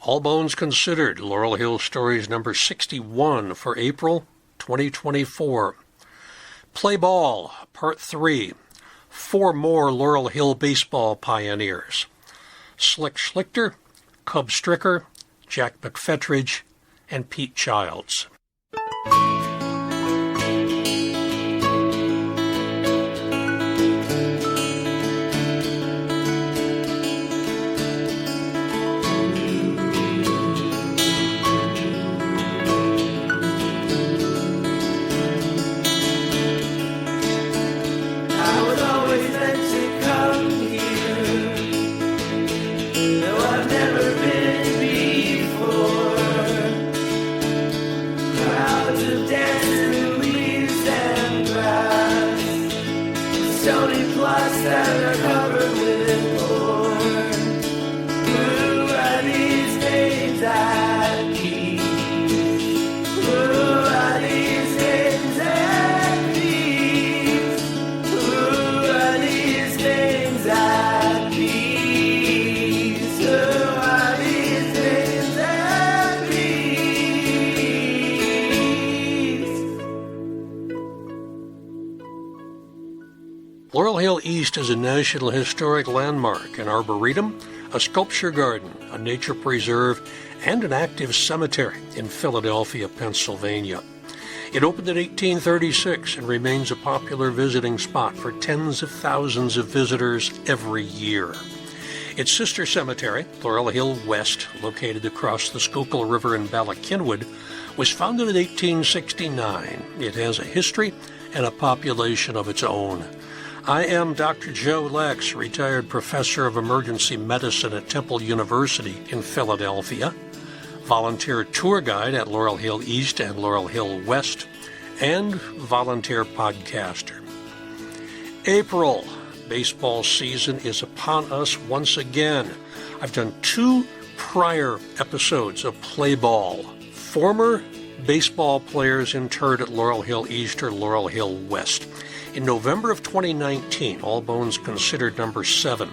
All Bones Considered, Laurel Hill Stories number 61 for April 2024. Play Ball, Part 3. 4 more Laurel Hill baseball pioneers. Schlichter, Cub Stricker, Jack McFetridge, and Pete Childs. Laurel Hill East is a National Historic Landmark, an arboretum, a sculpture garden, a nature preserve, and an active cemetery in Philadelphia, Pennsylvania. It opened in 1836 and remains a popular visiting spot for tens of thousands of visitors every year. Its sister cemetery, Laurel Hill West, located across the Schuylkill River in Ballackinwood, was founded in 1869. It has a history and a population of its own. I am Dr. Joe Lex, retired professor of emergency medicine at Temple University in Philadelphia, volunteer tour guide at Laurel Hill East and Laurel Hill West, and volunteer podcaster. April, baseball season is upon us once again. I've done 2 prior episodes of Play Ball. Former baseball players interred at Laurel Hill East or Laurel Hill West. In November of 2019, All Bones Considered number 7,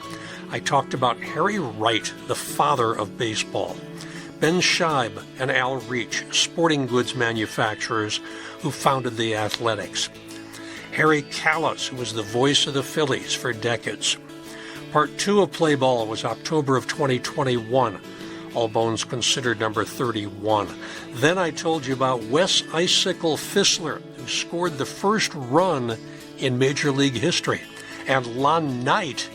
I talked about Harry Wright, the father of baseball, Ben Scheib and Al Reach, sporting goods manufacturers who founded the Athletics, Harry Callis, who was the voice of the Phillies for decades. Part 2 of Play Ball was October of 2021, All Bones Considered number 31. Then I told you about Wes Icicle Fissler, who scored the first run in Major League history, and Lon Knight,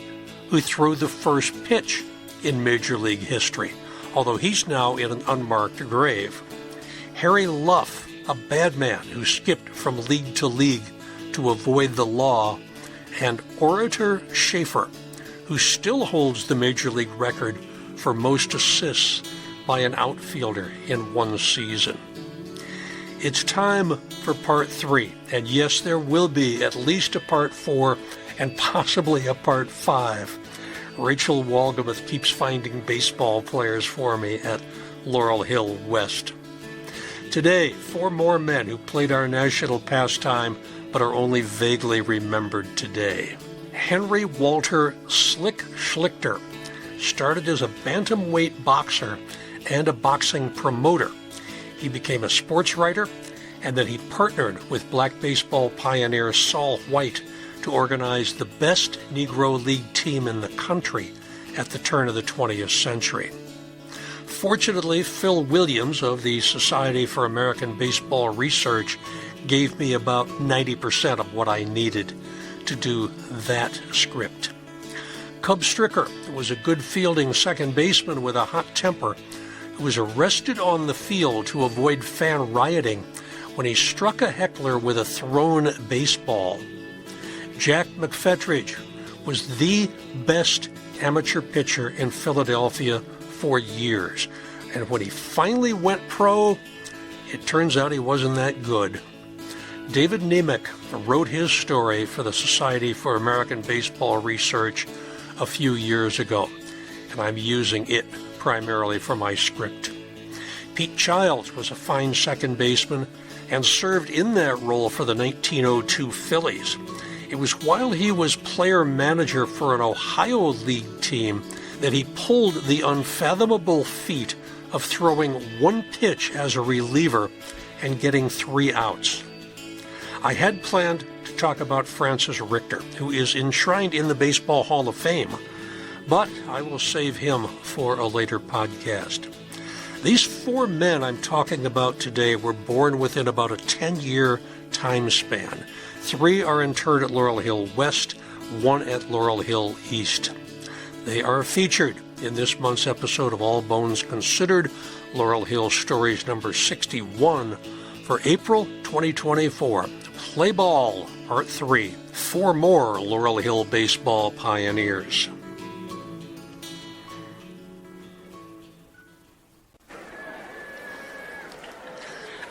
who threw the first pitch in Major League history, although he's now in an unmarked grave. Harry Luff, a bad man who skipped from league to league to avoid the law, and Orator Schaefer, who still holds the Major League record for most assists by an outfielder in one season. It's time for Part 3, and yes, there will be at least a Part 4 and possibly a Part 5. Rachel Walgamuth keeps finding baseball players for me at Laurel Hill West. Today, 4 more men who played our national pastime but are only vaguely remembered today. Henry Walter Slick Schlichter started as a bantamweight boxer and a boxing promoter. He became a sportswriter, and then he partnered with black baseball pioneer Saul White to organize the best Negro League team in the country at the turn of the 20th century. Fortunately, Phil Williams of the Society for American Baseball Research gave me about 90% of what I needed to do that script. Cub Stricker was a good fielding second baseman with a hot temper who was arrested on the field to avoid fan rioting when he struck a heckler with a thrown baseball. Jack McFetridge was the best amateur pitcher in Philadelphia for years, and when he finally went pro, it turns out he wasn't that good. David Nemec wrote his story for the Society for American Baseball Research a few years ago, and I'm using it primarily for my script. Pete Childs was a fine second baseman and served in that role for the 1902 Phillies. It was while he was player manager for an Ohio League team that he pulled the unfathomable feat of throwing one pitch as a reliever and getting 3 outs. I had planned to talk about Francis Richter, who is enshrined in the Baseball Hall of Fame, but I will save him for a later podcast. These 4 men I'm talking about today were born within about a 10-year time span. 3 are interred at Laurel Hill West, 1 at Laurel Hill East. They are featured in this month's episode of All Bones Considered, Laurel Hill Stories number 61 for April 2024. Play Ball, Part 3. 4 more Laurel Hill baseball pioneers.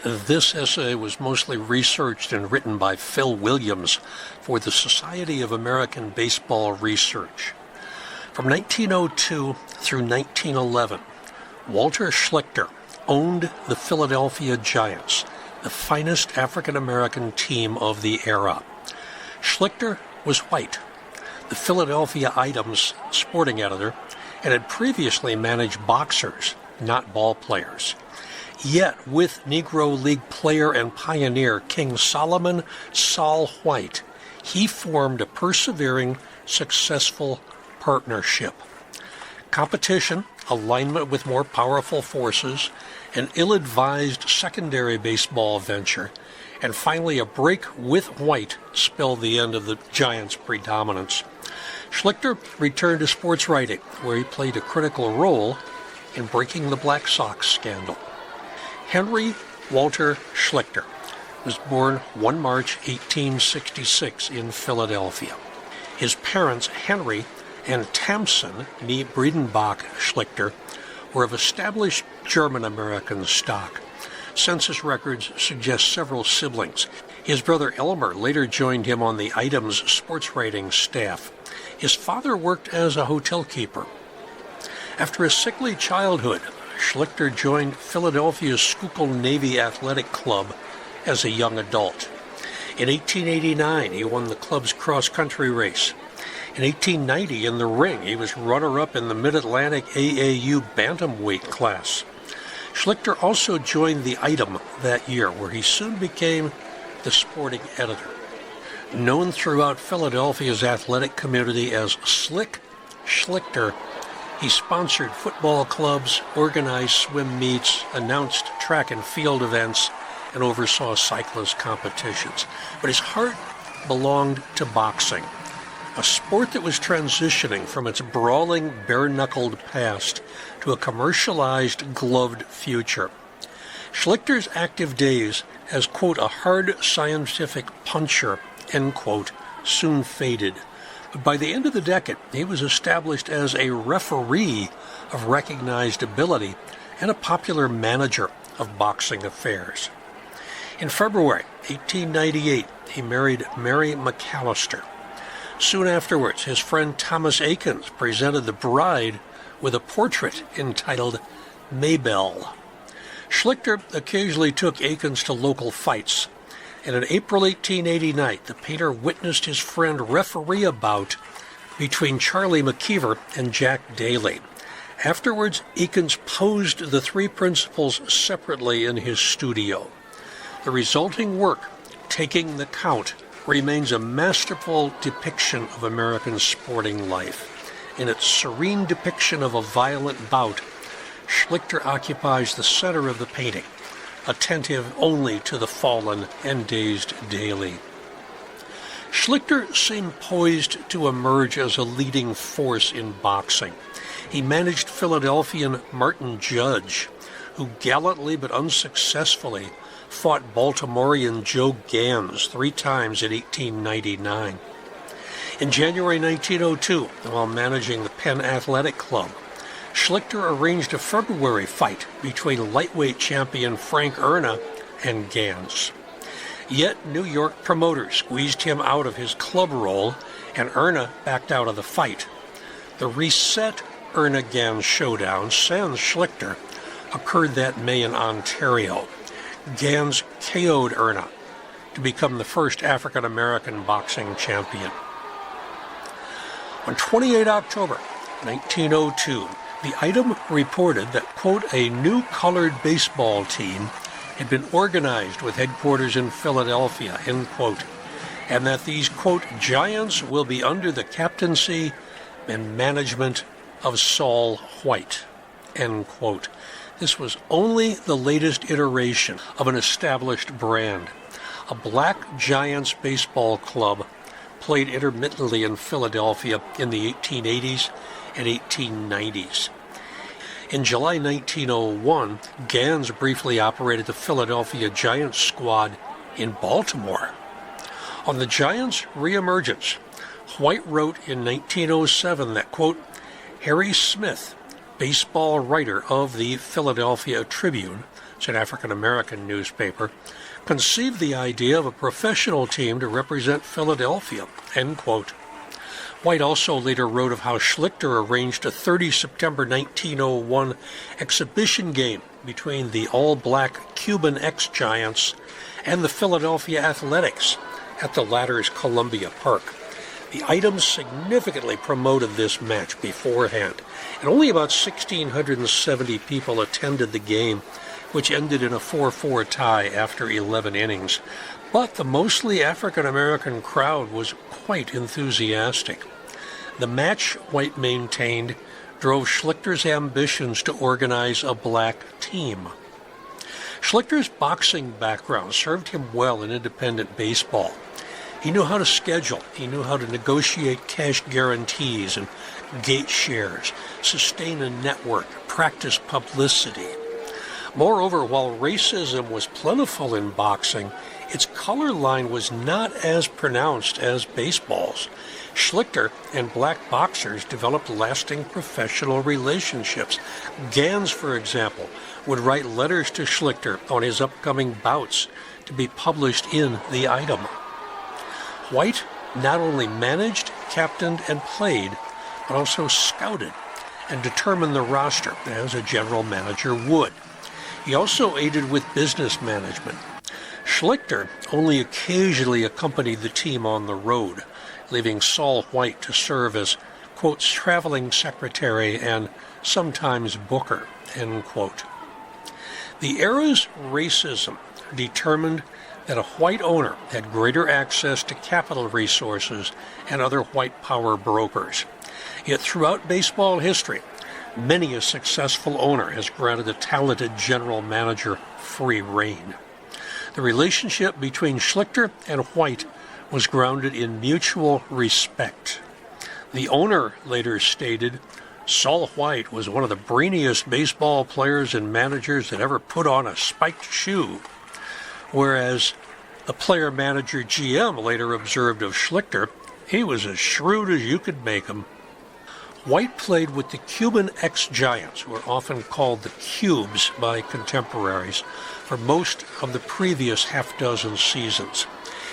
This essay was mostly researched and written by Phil Williams for the Society of American Baseball Research. From 1902 through 1911, Walter Schlichter owned the Philadelphia Giants, the finest African-American team of the era. Schlichter was white, the Philadelphia Item's sporting editor, and had previously managed boxers, not ball players. Yet, with Negro League player and pioneer King Solomon Sol White, he formed a persevering, successful partnership. Competition, alignment with more powerful forces, an ill-advised secondary baseball venture, and finally a break with White spelled the end of the Giants' predominance. Schlichter returned to sports writing, where he played a critical role in breaking the Black Sox scandal. Henry Walter Schlichter was born 1 March 1866 in Philadelphia. His parents, Henry and Tamsin nee Bredenbach Schlichter, were of established German-American stock. Census records suggest several siblings. His brother Elmer later joined him on the Item's sports writing staff. His father worked as a hotel keeper. After a sickly childhood, Schlichter joined Philadelphia's Schuylkill Navy Athletic Club as a young adult. In 1889, he won the club's cross-country race. In 1890, in the ring, he was runner-up in the Mid-Atlantic AAU bantamweight class. Schlichter also joined the Item that year, where he soon became the sporting editor. Known throughout Philadelphia's athletic community as Slick Schlichter, he sponsored football clubs, organized swim meets, announced track and field events, and oversaw cyclist competitions. But his heart belonged to boxing, a sport that was transitioning from its brawling, bare-knuckled past to a commercialized, gloved future. Schlichter's active days as, quote, a hard scientific puncher, end quote, soon faded. But by the end of the decade, he was established as a referee of recognized ability and a popular manager of boxing affairs. In February 1898, he married Mary McAllister. Soon afterwards, his friend Thomas Akins presented the bride with a portrait entitled Maybelle. Schlichter occasionally took Akins to local fights, and in April 1889, the painter witnessed his friend referee a bout between Charlie McKeever and Jack Daly. Afterwards, Akins posed the 3 principals separately in his studio. The resulting work, Taking the Count, remains a masterful depiction of American sporting life. In its serene depiction of a violent bout, Schlichter occupies the center of the painting, attentive only to the fallen and dazed Daly. Schlichter seemed poised to emerge as a leading force in boxing. He managed Philadelphian Martin Judge, who gallantly but unsuccessfully fought Baltimorean Joe Gans 3 times in 1899. In January 1902, while managing the Penn Athletic Club, Schlichter arranged a February fight between lightweight champion Frank Erna and Gans. Yet New York promoters squeezed him out of his club role, and Erna backed out of the fight. The reset Erna-Gans showdown, sans Schlichter, occurred that May in Ontario. Gans KO'd Erna to become the first African-American boxing champion. On 28 October 1902, The item reported that, quote, a new colored baseball team had been organized with headquarters in Philadelphia, end quote, and that these, quote, Giants will be under the captaincy and management of Saul White, end quote. This was only the latest iteration of an established brand. A black Giants baseball club played intermittently in Philadelphia in the 1880s and 1890s. In July 1901, Gans briefly operated the Philadelphia Giants squad in Baltimore. On the Giants' reemergence, White wrote in 1907 that, quote, Harry Smith, baseball writer of the Philadelphia Tribune, it's an African-American newspaper, conceived the idea of a professional team to represent Philadelphia, end quote. White also later wrote of how Schlichter arranged a 30 September 1901 exhibition game between the all-black Cuban ex-Giants and the Philadelphia Athletics at the latter's Columbia Park. The item significantly promoted this match beforehand, and only about 1,670 people attended the game, which ended in a 4-4 tie after 11 innings. But the mostly African-American crowd was quite enthusiastic. The match, White maintained, drove Schlichter's ambitions to organize a black team. Schlichter's boxing background served him well in independent baseball. He knew how to schedule, he knew how to negotiate cash guarantees and gate shares, sustain a network, practice publicity. Moreover, while racism was plentiful in boxing, its color line was not as pronounced as baseball's. Schlichter and black boxers developed lasting professional relationships. Gans, for example, would write letters to Schlichter on his upcoming bouts to be published in the item. White not only managed, captained, and played, but also scouted and determined the roster, as a general manager would. He also aided with business management. Schlichter only occasionally accompanied the team on the road, leaving Saul White to serve as, quote, traveling secretary and sometimes booker, end quote. The era's racism determined that a white owner had greater access to capital resources and other white power brokers. Yet throughout baseball history, many a successful owner has granted a talented general manager free rein. The relationship between Schlichter and White was grounded in mutual respect. The owner later stated, Saul White was one of the brainiest baseball players and managers that ever put on a spiked shoe, whereas the player-manager GM later observed of Schlichter, he was as shrewd as you could make him. White played with the Cuban ex-Giants, who are often called the Cubes by contemporaries, for most of the previous half-dozen seasons.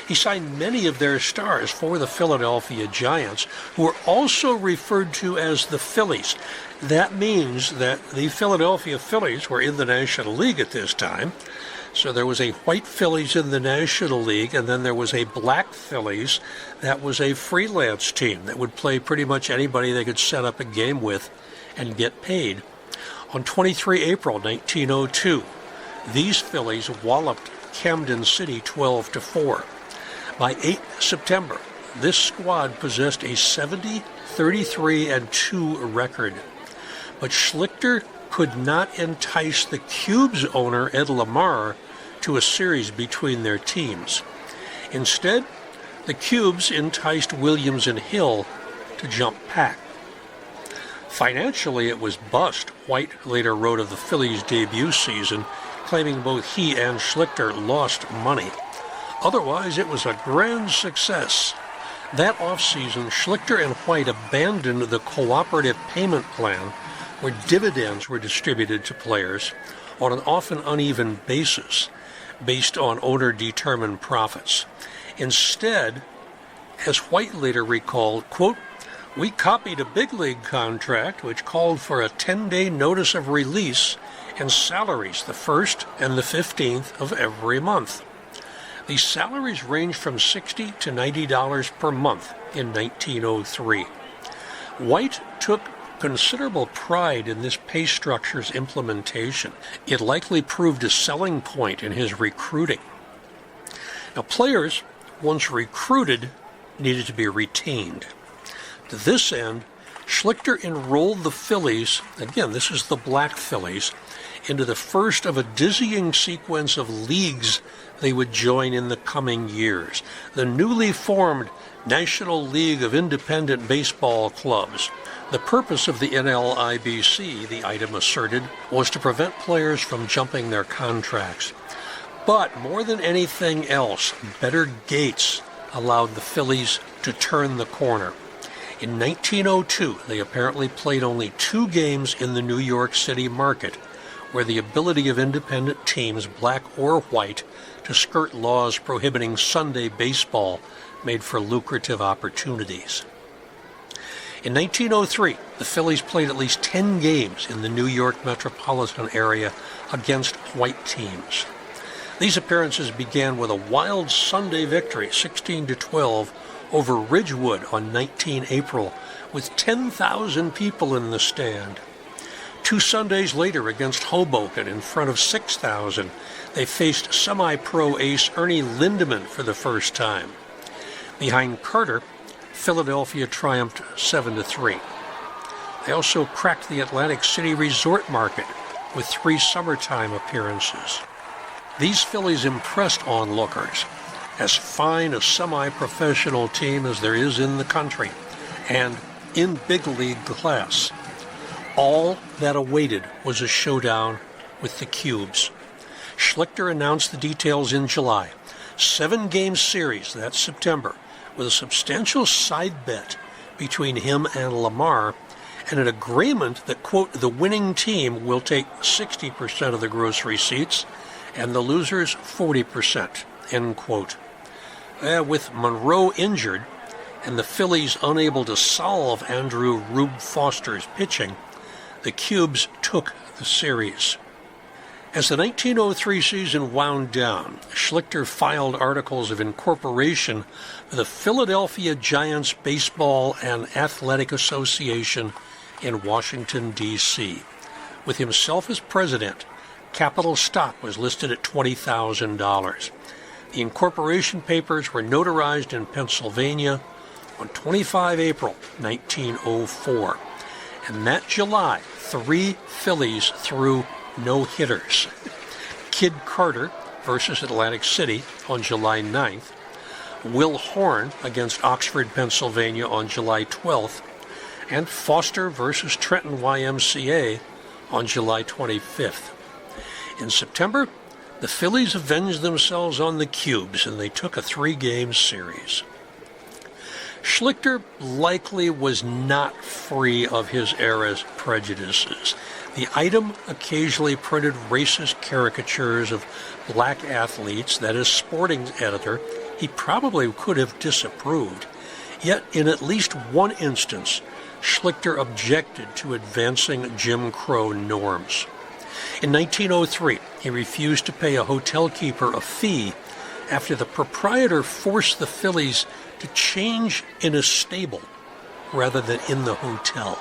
He signed many of their stars for the Philadelphia Giants, who were also referred to as the Phillies. That means that the Philadelphia Phillies were in the National League at this time. So there was a white Phillies in the National League, and then there was a black Phillies that was a freelance team that would play pretty much anybody they could set up a game with and get paid. On 23 April 1902, these Phillies walloped Camden City 12-4. By 8 September, this squad possessed a 70-33-2 record. But Schlichter could not entice the Cubes owner, Ed Lamar, to a series between their teams. Instead, the Cubes enticed Williams and Hill to jump pack. Financially, it was bust. White later wrote of the Phillies' debut season, claiming both he and Schlichter lost money. Otherwise, it was a grand success. That offseason, Schlichter and White abandoned the cooperative payment plan, where dividends were distributed to players on an often uneven basis, based on owner-determined profits. Instead, as White later recalled, quote, we copied a big league contract which called for a 10-day notice of release and salaries the 1st and the 15th of every month. These salaries ranged from $60 to $90 per month in 1903. White took considerable pride in this pay structure's implementation. It likely proved a selling point in his recruiting. Now, players, once recruited, needed to be retained. To this end, Schlichter enrolled the Phillies, again, this is the Black Phillies, into the first of a dizzying sequence of leagues they would join in the coming years. The newly formed National League of Independent Baseball Clubs. The purpose of the NLIBC, the item asserted, was to prevent players from jumping their contracts. But more than anything else, better gates allowed the Phillies to turn the corner. In 1902, they apparently played only 2 games in the New York City market, where the ability of independent teams, black or white, to skirt laws prohibiting Sunday baseball made for lucrative opportunities. In 1903, the Phillies played at least 10 games in the New York metropolitan area against white teams. These appearances began with a wild Sunday victory, 16-12, over Ridgewood on 19 April, with 10,000 people in the stand. 2 Sundays later, against Hoboken, in front of 6,000, they faced semi-pro ace Ernie Lindemann for the first time. Behind Carter, Philadelphia triumphed 7-3. They also cracked the Atlantic City resort market with 3 summertime appearances. These Phillies impressed onlookers, as fine a semi-professional team as there is in the country, and in big league class. All that awaited was a showdown with the Cubs. Schlichter announced the details in July. 7-game series that September, with a substantial side bet between him and Lamar, and an agreement that, quote, the winning team will take 60% of the gross receipts and the losers 40%, end quote. With Monroe injured and the Phillies unable to solve Andrew "Rube" Foster's pitching, the Cubs took the series. As the 1903 season wound down, Schlichter filed articles of incorporation with the Philadelphia Giants Baseball and Athletic Association in Washington, D.C. With himself as president, capital stock was listed at $20,000. The incorporation papers were notarized in Pennsylvania on 25 April 1904. And that July, 3 Phillies threw no-hitters. Kid Carter versus Atlantic City on July 9th, Will Horn against Oxford, Pennsylvania on July 12th, and Foster versus Trenton YMCA on July 25th. In September, the Phillies avenged themselves on the Cubs, and they took a 3-game series. Schlichter likely was not free of his era's prejudices. The item occasionally printed racist caricatures of black athletes that, as sporting editor, he probably could have disapproved. Yet, in at least one instance, Schlichter objected to advancing Jim Crow norms. In 1903, he refused to pay a hotel keeper a fee after the proprietor forced the Phillies to change in a stable rather than in the hotel.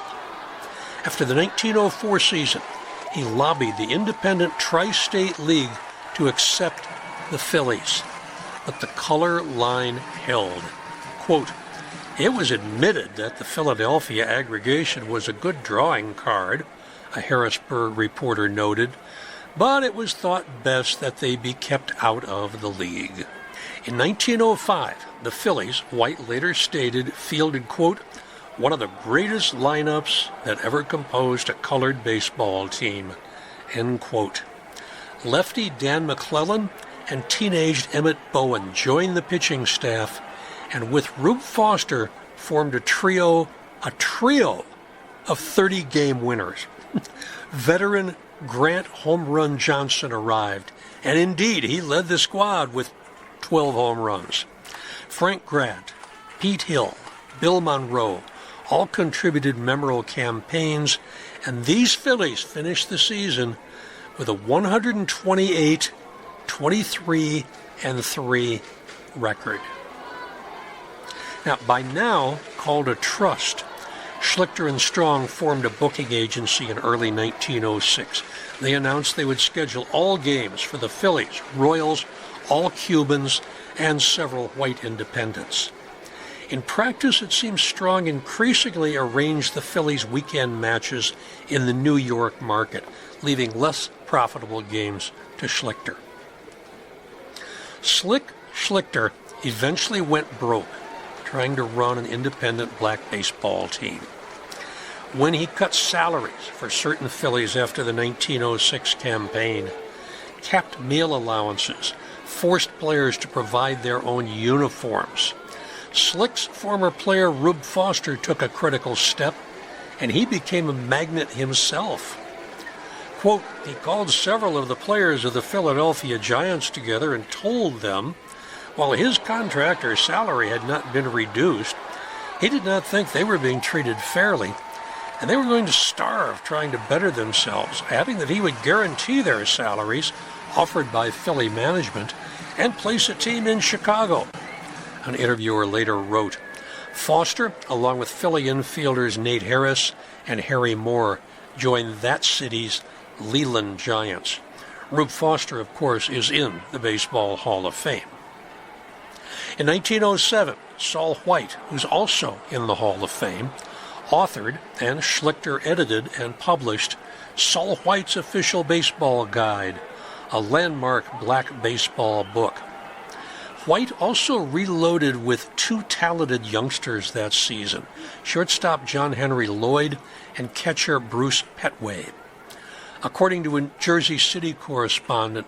After the 1904 season, he lobbied the independent Tri-State League to accept the Phillies, but the color line held. Quote, it was admitted that the Philadelphia aggregation was a good drawing card, a Harrisburg reporter noted, but it was thought best that they be kept out of the league. In 1905, the Phillies, White later stated, fielded, quote, one of the greatest lineups that ever composed a colored baseball team, end quote. Lefty Dan McClellan and teenaged Emmett Bowen joined the pitching staff, and with Rube Foster formed a trio of 30-game winners. Veteran Grant Home Run Johnson arrived, and indeed he led the squad with 12 home runs. Frank Grant, Pete Hill, Bill Monroe all contributed memorable campaigns, and these Phillies finished the season with a 128, 23, and 3 record. Now, by now called a trust, Schlichter and Strong formed a booking agency in early 1906. They announced they would schedule all games for the Phillies, Royals, all Cubans, and several white independents. In practice, it seems Strong increasingly arranged the Phillies' weekend matches in the New York market, leaving less profitable games to Schlichter. Slick Schlichter eventually went broke trying to run an independent black baseball team. When he cut salaries for certain Phillies after the 1906 campaign, capped meal allowances, forced players to provide their own uniforms, Slick's former player Rube Foster took a critical step, and he became a magnate himself. Quote, he called several of the players of the Philadelphia Giants together and told them, while his contract or salary had not been reduced, he did not think they were being treated fairly, and they were going to starve trying to better themselves, adding that he would guarantee their salaries offered by Philly management and place a team in Chicago. An interviewer later wrote, Foster, along with Philly infielders Nate Harris and Harry Moore, joined that city's Leland Giants. Rube Foster, of course, is in the Baseball Hall of Fame. In 1907, Saul White, who's also in the Hall of Fame, authored and Schlichter edited and published Saul White's Official Baseball Guide, a landmark black baseball book. White also reloaded with two talented youngsters that season, shortstop John Henry Lloyd and catcher Bruce Petway. According to a Jersey City correspondent,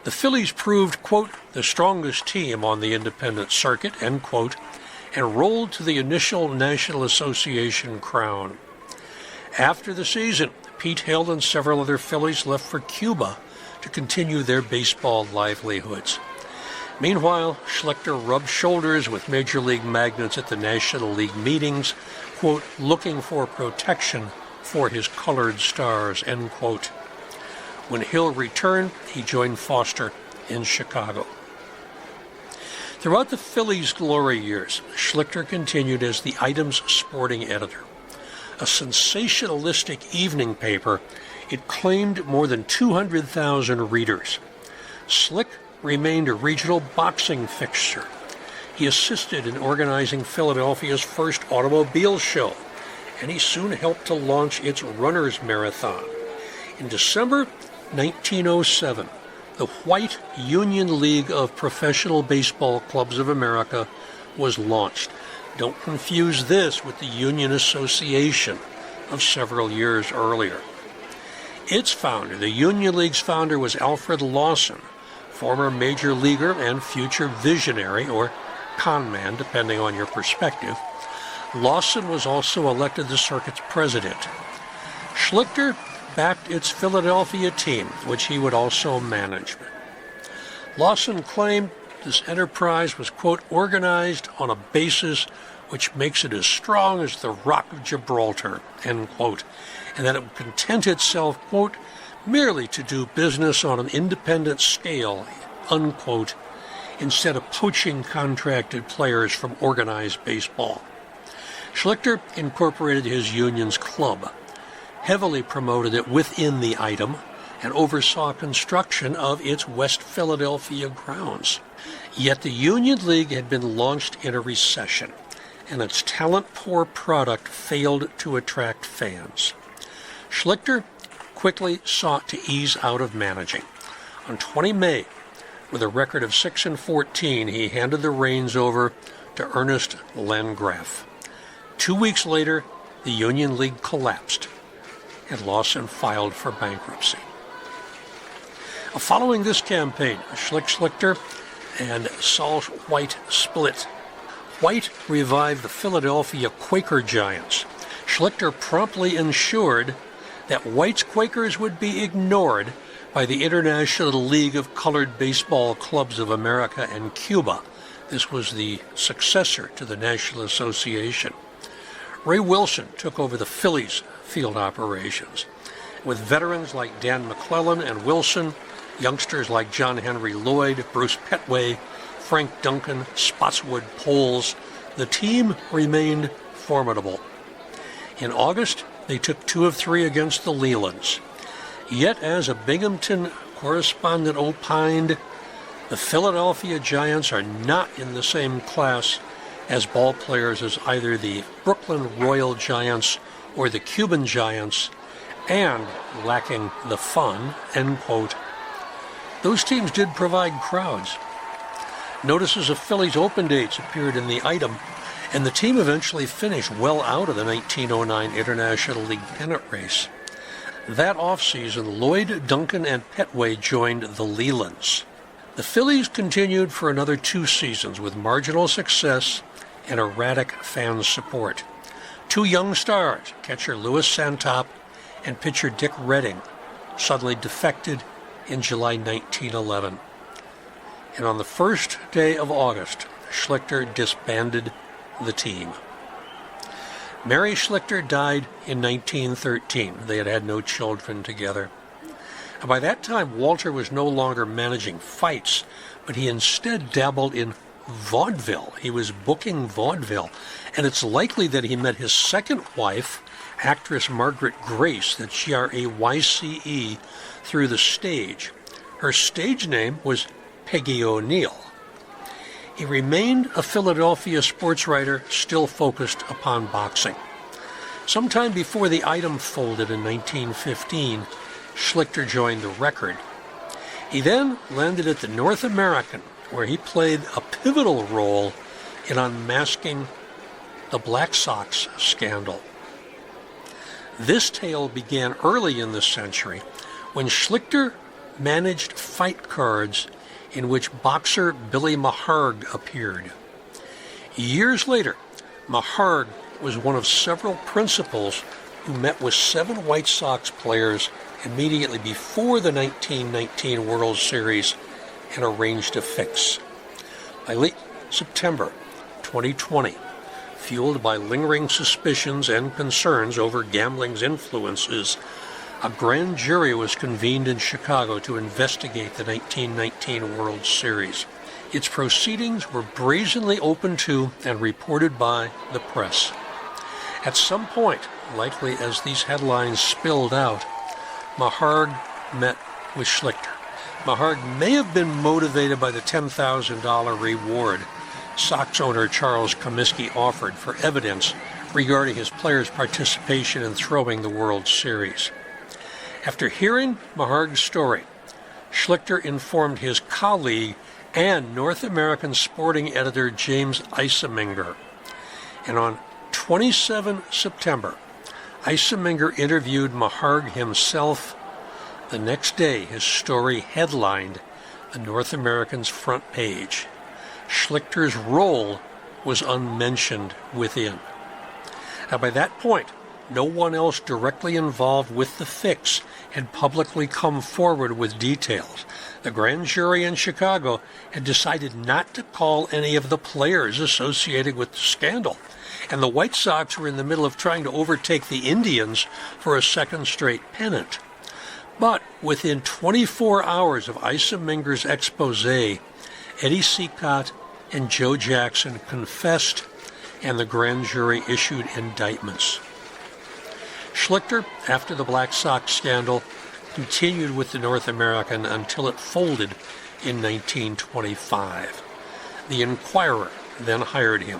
the Phillies proved, quote, the strongest team on the independent circuit, end quote, and rolled to the initial National Association crown. After the season, Pete Hill and several other Phillies left for Cuba to continue their baseball livelihoods. Meanwhile, Schlichter rubbed shoulders with Major League magnates at the National League meetings, quote, looking for protection for his colored stars, end quote. When Hill returned, he joined Foster in Chicago. Throughout the Phillies' glory years, Schlichter continued as the Item's sporting editor. A sensationalistic evening paper, it claimed more than 200,000 readers. Slick remained a regional boxing fixture. He assisted in organizing Philadelphia's first automobile show, and he soon helped to launch its Runners Marathon. In December 1907, the White Union League of Professional Baseball Clubs of America was launched. Don't confuse this with the Union Association of several years earlier. Its founder, the Union League's founder, was Alfred Lawson, former major leaguer and future visionary, or con man, depending on your perspective. Lawson was also elected the circuit's president. Schlichter backed its Philadelphia team, which he would also manage. Lawson claimed this enterprise was, quote, organized on a basis which makes it as strong as the Rock of Gibraltar, end quote, and that it would content itself, quote, merely to do business on an independent scale, unquote, instead of poaching contracted players from organized baseball. Schlichter incorporated his union's club, heavily promoted it within the Item, and oversaw construction of its West Philadelphia grounds. Yet the Union League had been launched in a recession, and its talent-poor product failed to attract fans. Schlichter quickly sought to ease out of managing. On 20 May, with a record of 6-14, he handed the reins over to Ernest Landgraf. 2 weeks later, the Union League collapsed, and Lawson filed for bankruptcy. Following this campaign, Schlichter and Saul White split. White revived the Philadelphia Quaker Giants. Schlichter promptly ensured that White's Quakers would be ignored by the International League of Colored Baseball Clubs of America and Cuba. This was the successor to the National Association. Ray Wilson took over the Phillies field operations. With veterans like Dan McClellan and Wilson, youngsters like John Henry Lloyd, Bruce Petway, Frank Duncan, Spotswood Poles, the team remained formidable. In August, they took 2 of 3 against the Lelands. Yet, as a Binghamton correspondent opined, the Philadelphia Giants are not in the same class as ball players as either the Brooklyn Royal Giants or the Cuban Giants, and lacking the fun, end quote. Those teams did provide crowds. Notices of Phillies open dates appeared in the item, and the team eventually finished well out of the 1909 International League pennant race. That offseason, Lloyd, Duncan, and Petway joined the Lelands. The Phillies continued for another 2 seasons with marginal success and erratic fan support. 2 young stars, catcher Louis Santop and pitcher Dick Redding, suddenly defected in July 1911. And on the first day of August, Schlichter disbanded the team. Mary Schlichter died in 1913. They had had no children together. And by that time, Walter was no longer managing fights, but he instead dabbled in vaudeville. He was booking vaudeville. And it's likely that he met his second wife, actress Margaret Grace, that's Grayce, through the stage. Her stage name was Peggy O'Neill. He remained a Philadelphia sports writer, still focused upon boxing. Sometime before the item folded in 1915, Schlichter joined the Record. He then landed at the North American, where he played a pivotal role in unmasking the Black Sox scandal. This tale began early in the century when Schlichter managed fight cards in which boxer Billy Maharg appeared. Years later, Maharg was one of several principals who met with 7 White Sox players immediately before the 1919 World Series and arranged a fix. By late September 2020, fueled by lingering suspicions and concerns over gambling's influences, a grand jury was convened in Chicago to investigate the 1919 World Series. Its proceedings were brazenly opened to and reported by the press. At some point, likely as these headlines spilled out, Maharg met with Schlichter. Maharg may have been motivated by the $10,000 reward Sox owner Charles Comiskey offered for evidence regarding his players' participation in throwing the World Series. After hearing Maharg's story, Schlichter informed his colleague and North American sporting editor James Eiseminger. And on 27 September, Eiseminger interviewed Maharg himself. The next day, his story headlined the North American's front page. Schlichter's role was unmentioned within. Now, by that point, no one else directly involved with the fix had publicly come forward with details. The grand jury in Chicago had decided not to call any of the players associated with the scandal, and the White Sox were in the middle of trying to overtake the Indians for a second straight pennant. But within 24 hours of Eiseminger's expose, Eddie Seacott and Joe Jackson confessed, and the grand jury issued indictments. Schlichter, after the Black Sox scandal, continued with the North American until it folded in 1925. The Inquirer then hired him.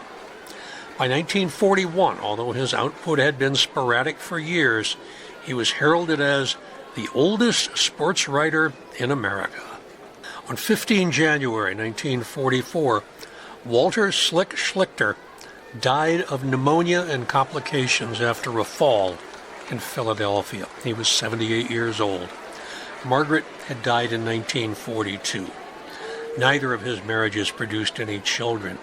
By 1941, although his output had been sporadic for years, he was heralded as the oldest sports writer in America. On 15 January 1944, Walter Slick Schlichter died of pneumonia and complications after a fall in Philadelphia. He was 78 years old. Margaret had died in 1942. Neither of his marriages produced any children.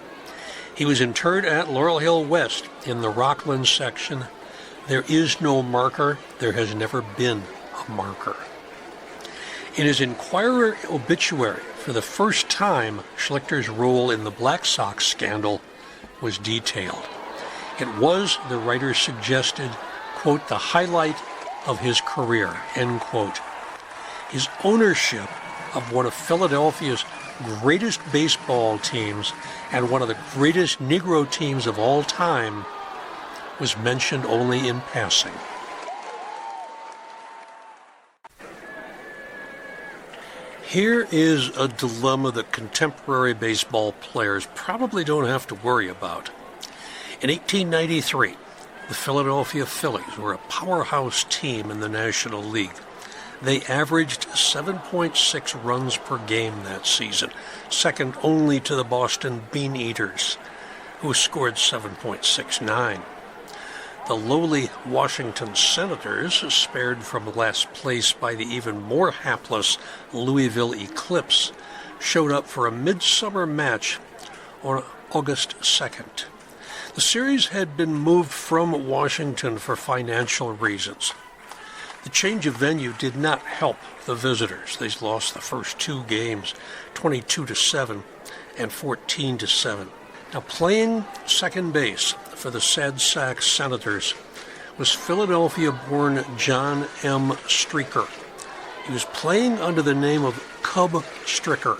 He was interred at Laurel Hill West in the Rockland section. There is no marker. There has never been a marker. In his Inquirer obituary, for the first time, Schlichter's role in the Black Sox scandal was detailed. It was, the writer suggested, quote, the highlight of his career, end quote. His ownership of one of Philadelphia's greatest baseball teams and one of the greatest Negro teams of all time was mentioned only in passing. Here is a dilemma that contemporary baseball players probably don't have to worry about. In 1893, the Philadelphia Phillies were a powerhouse team in the National League. They averaged 7.6 runs per game that season, second only to the Boston Bean Eaters, who scored 7.69. The lowly Washington Senators, spared from last place by the even more hapless Louisville Eclipse, showed up for a midsummer match on August 2nd. The series had been moved from Washington for financial reasons. The change of venue did not help the visitors. They lost the first two games, 22-7 and 14-7. Now, playing second base for the Sad Sack Senators was Philadelphia-born John M. Stricker. He was playing under the name of Cub Stricker.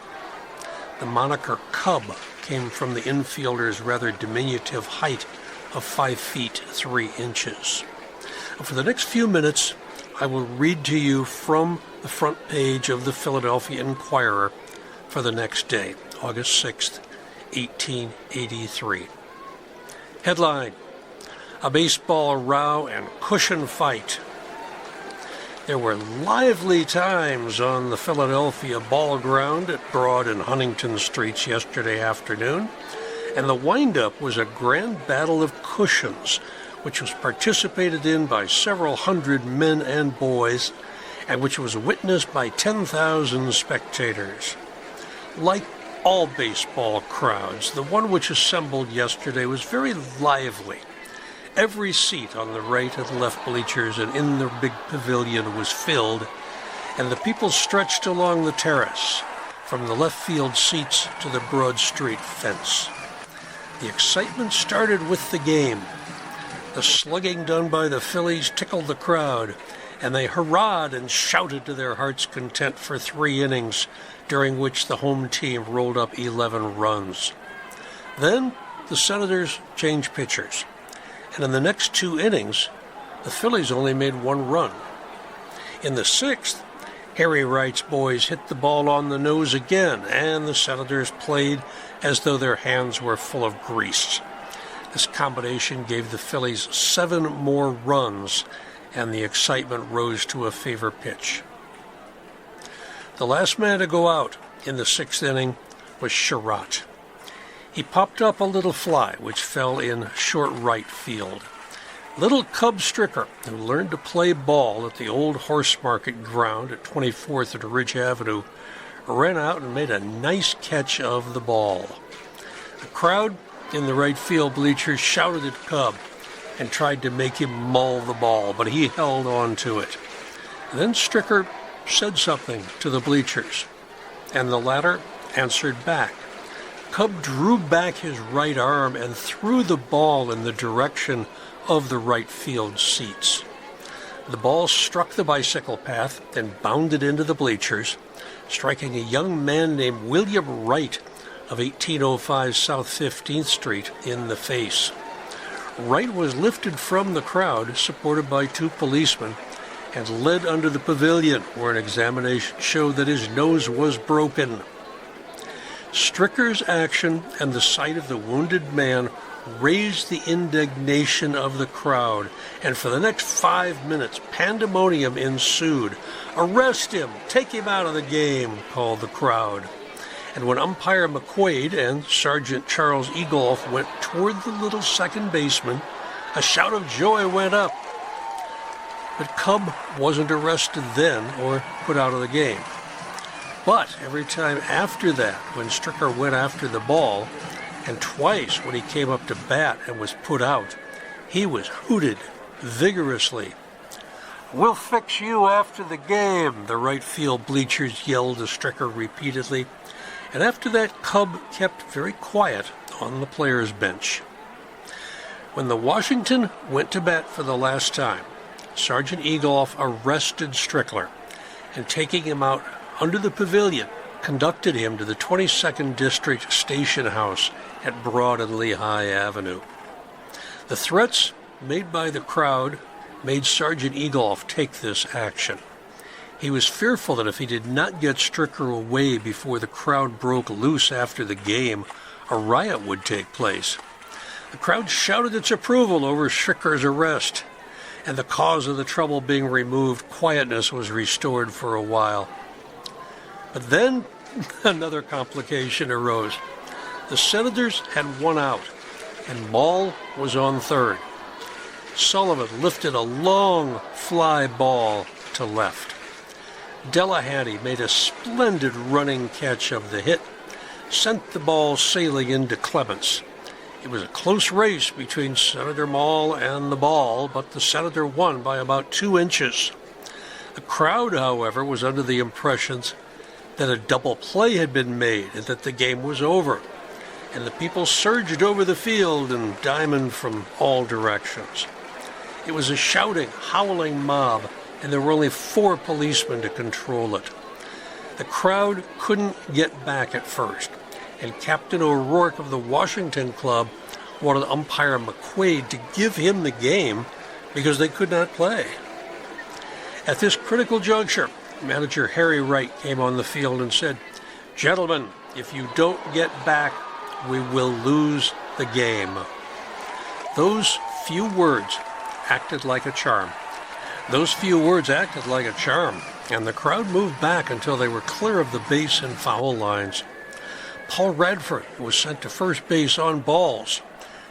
The moniker Cub came from the infielder's rather diminutive height of 5 feet 3 inches. Now, for the next few minutes, I will read to you from the front page of the Philadelphia Inquirer for the next day, August 6th, 1883. Headline: A baseball row and cushion fight. There were lively times on the Philadelphia ball ground at Broad and Huntington Streets yesterday afternoon, and the wind-up was a grand battle of cushions, which was participated in by several hundred men and boys, and which was witnessed by 10,000 spectators. Like all baseball crowds, the one which assembled yesterday was very lively. Every seat on the right and left bleachers and in the big pavilion was filled, and the people stretched along the terrace, from the left field seats to the Broad Street fence. The excitement started with the game. The slugging done by the Phillies tickled the crowd, and they hurrahed and shouted to their heart's content for 3 innings, during which the home team rolled up 11 runs. Then the Senators changed pitchers, and in the next 2 innings, the Phillies only made 1 run. In the 6th, Harry Wright's boys hit the ball on the nose again, and the Senators played as though their hands were full of grease. This combination gave the Phillies 7 more runs, and the excitement rose to a fever pitch. The last man to go out in the 6th inning was Sherratt. He popped up a little fly, which fell in short right field. Little Cub Stricker, who learned to play ball at the old Horse Market ground at 24th and Ridge Avenue, ran out and made a nice catch of the ball. The crowd in the right field bleachers shouted at Cub and tried to make him mull the ball, but he held on to it. And then Stricker said something to the bleachers, and the latter answered back. Cub drew back his right arm and threw the ball in the direction of the right field seats. The ball struck the bicycle path and bounded into the bleachers, striking a young man named William Wright of 1805 South 15th Street in the face. Wright was lifted from the crowd, supported by 2 policemen, and led under the pavilion, where an examination showed that his nose was broken. Stricker's action and the sight of the wounded man raised the indignation of the crowd, and for the next 5 minutes, pandemonium ensued. "Arrest him! Take him out of the game!" called the crowd. And when umpire McQuaid and Sergeant Charles Egolf went toward the little second baseman, a shout of joy went up. But Cub wasn't arrested then or put out of the game. But every time after that, when Stricker went after the ball, and twice when he came up to bat and was put out, he was hooted vigorously. "We'll fix you after the game," the right field bleachers yelled to Stricker repeatedly. And after that, Cub kept very quiet on the players' bench. When the Washington went to bat for the last time, Sergeant Egolf arrested Stricker, and taking him out under the pavilion, conducted him to the 22nd District Station House at Broad and Lehigh Avenue. The threats made by the crowd made Sergeant Egolf take this action. He was fearful that if he did not get Stricker away before the crowd broke loose after the game, a riot would take place. The crowd shouted its approval over Stricker's arrest, and the cause of the trouble being removed, quietness was restored for a while. But then another complication arose. The Senators had one out, and Maul was on third. Sullivan lifted a long fly ball to left. Delahanty made a splendid running catch of the hit, sent the ball sailing into Clements. It was a close race between Senator Maul and the ball, but the Senator won by about 2 inches. The crowd, however, was under the impressions that a double play had been made and that the game was over, and the people surged over the field and diamond from all directions. It was a shouting, howling mob, and there were only 4 policemen to control it. The crowd couldn't get back at first, and Captain O'Rourke of the Washington Club wanted umpire McQuaid to give him the game because they could not play. At this critical juncture, manager Harry Wright came on the field and said, "Gentlemen, if you don't get back, we will lose the game." Those few words acted like a charm. And the crowd moved back until they were clear of the base and foul lines. Paul Radford was sent to first base on balls,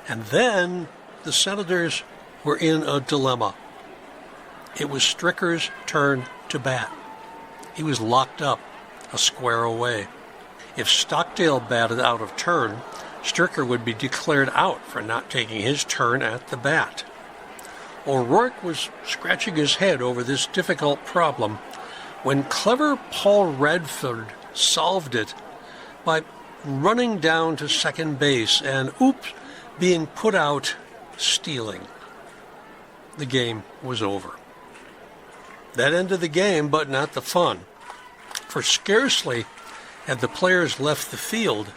and then the Senators were in a dilemma. It was Stricker's turn to bat. He was locked up a square away. If Stockdale batted out of turn, Stricker would be declared out for not taking his turn at the bat. O'Rourke was scratching his head over this difficult problem when clever Paul Radford solved it by running down to second base and, being put out stealing. The game was over. That ended the game, but not the fun. For scarcely had the players left the field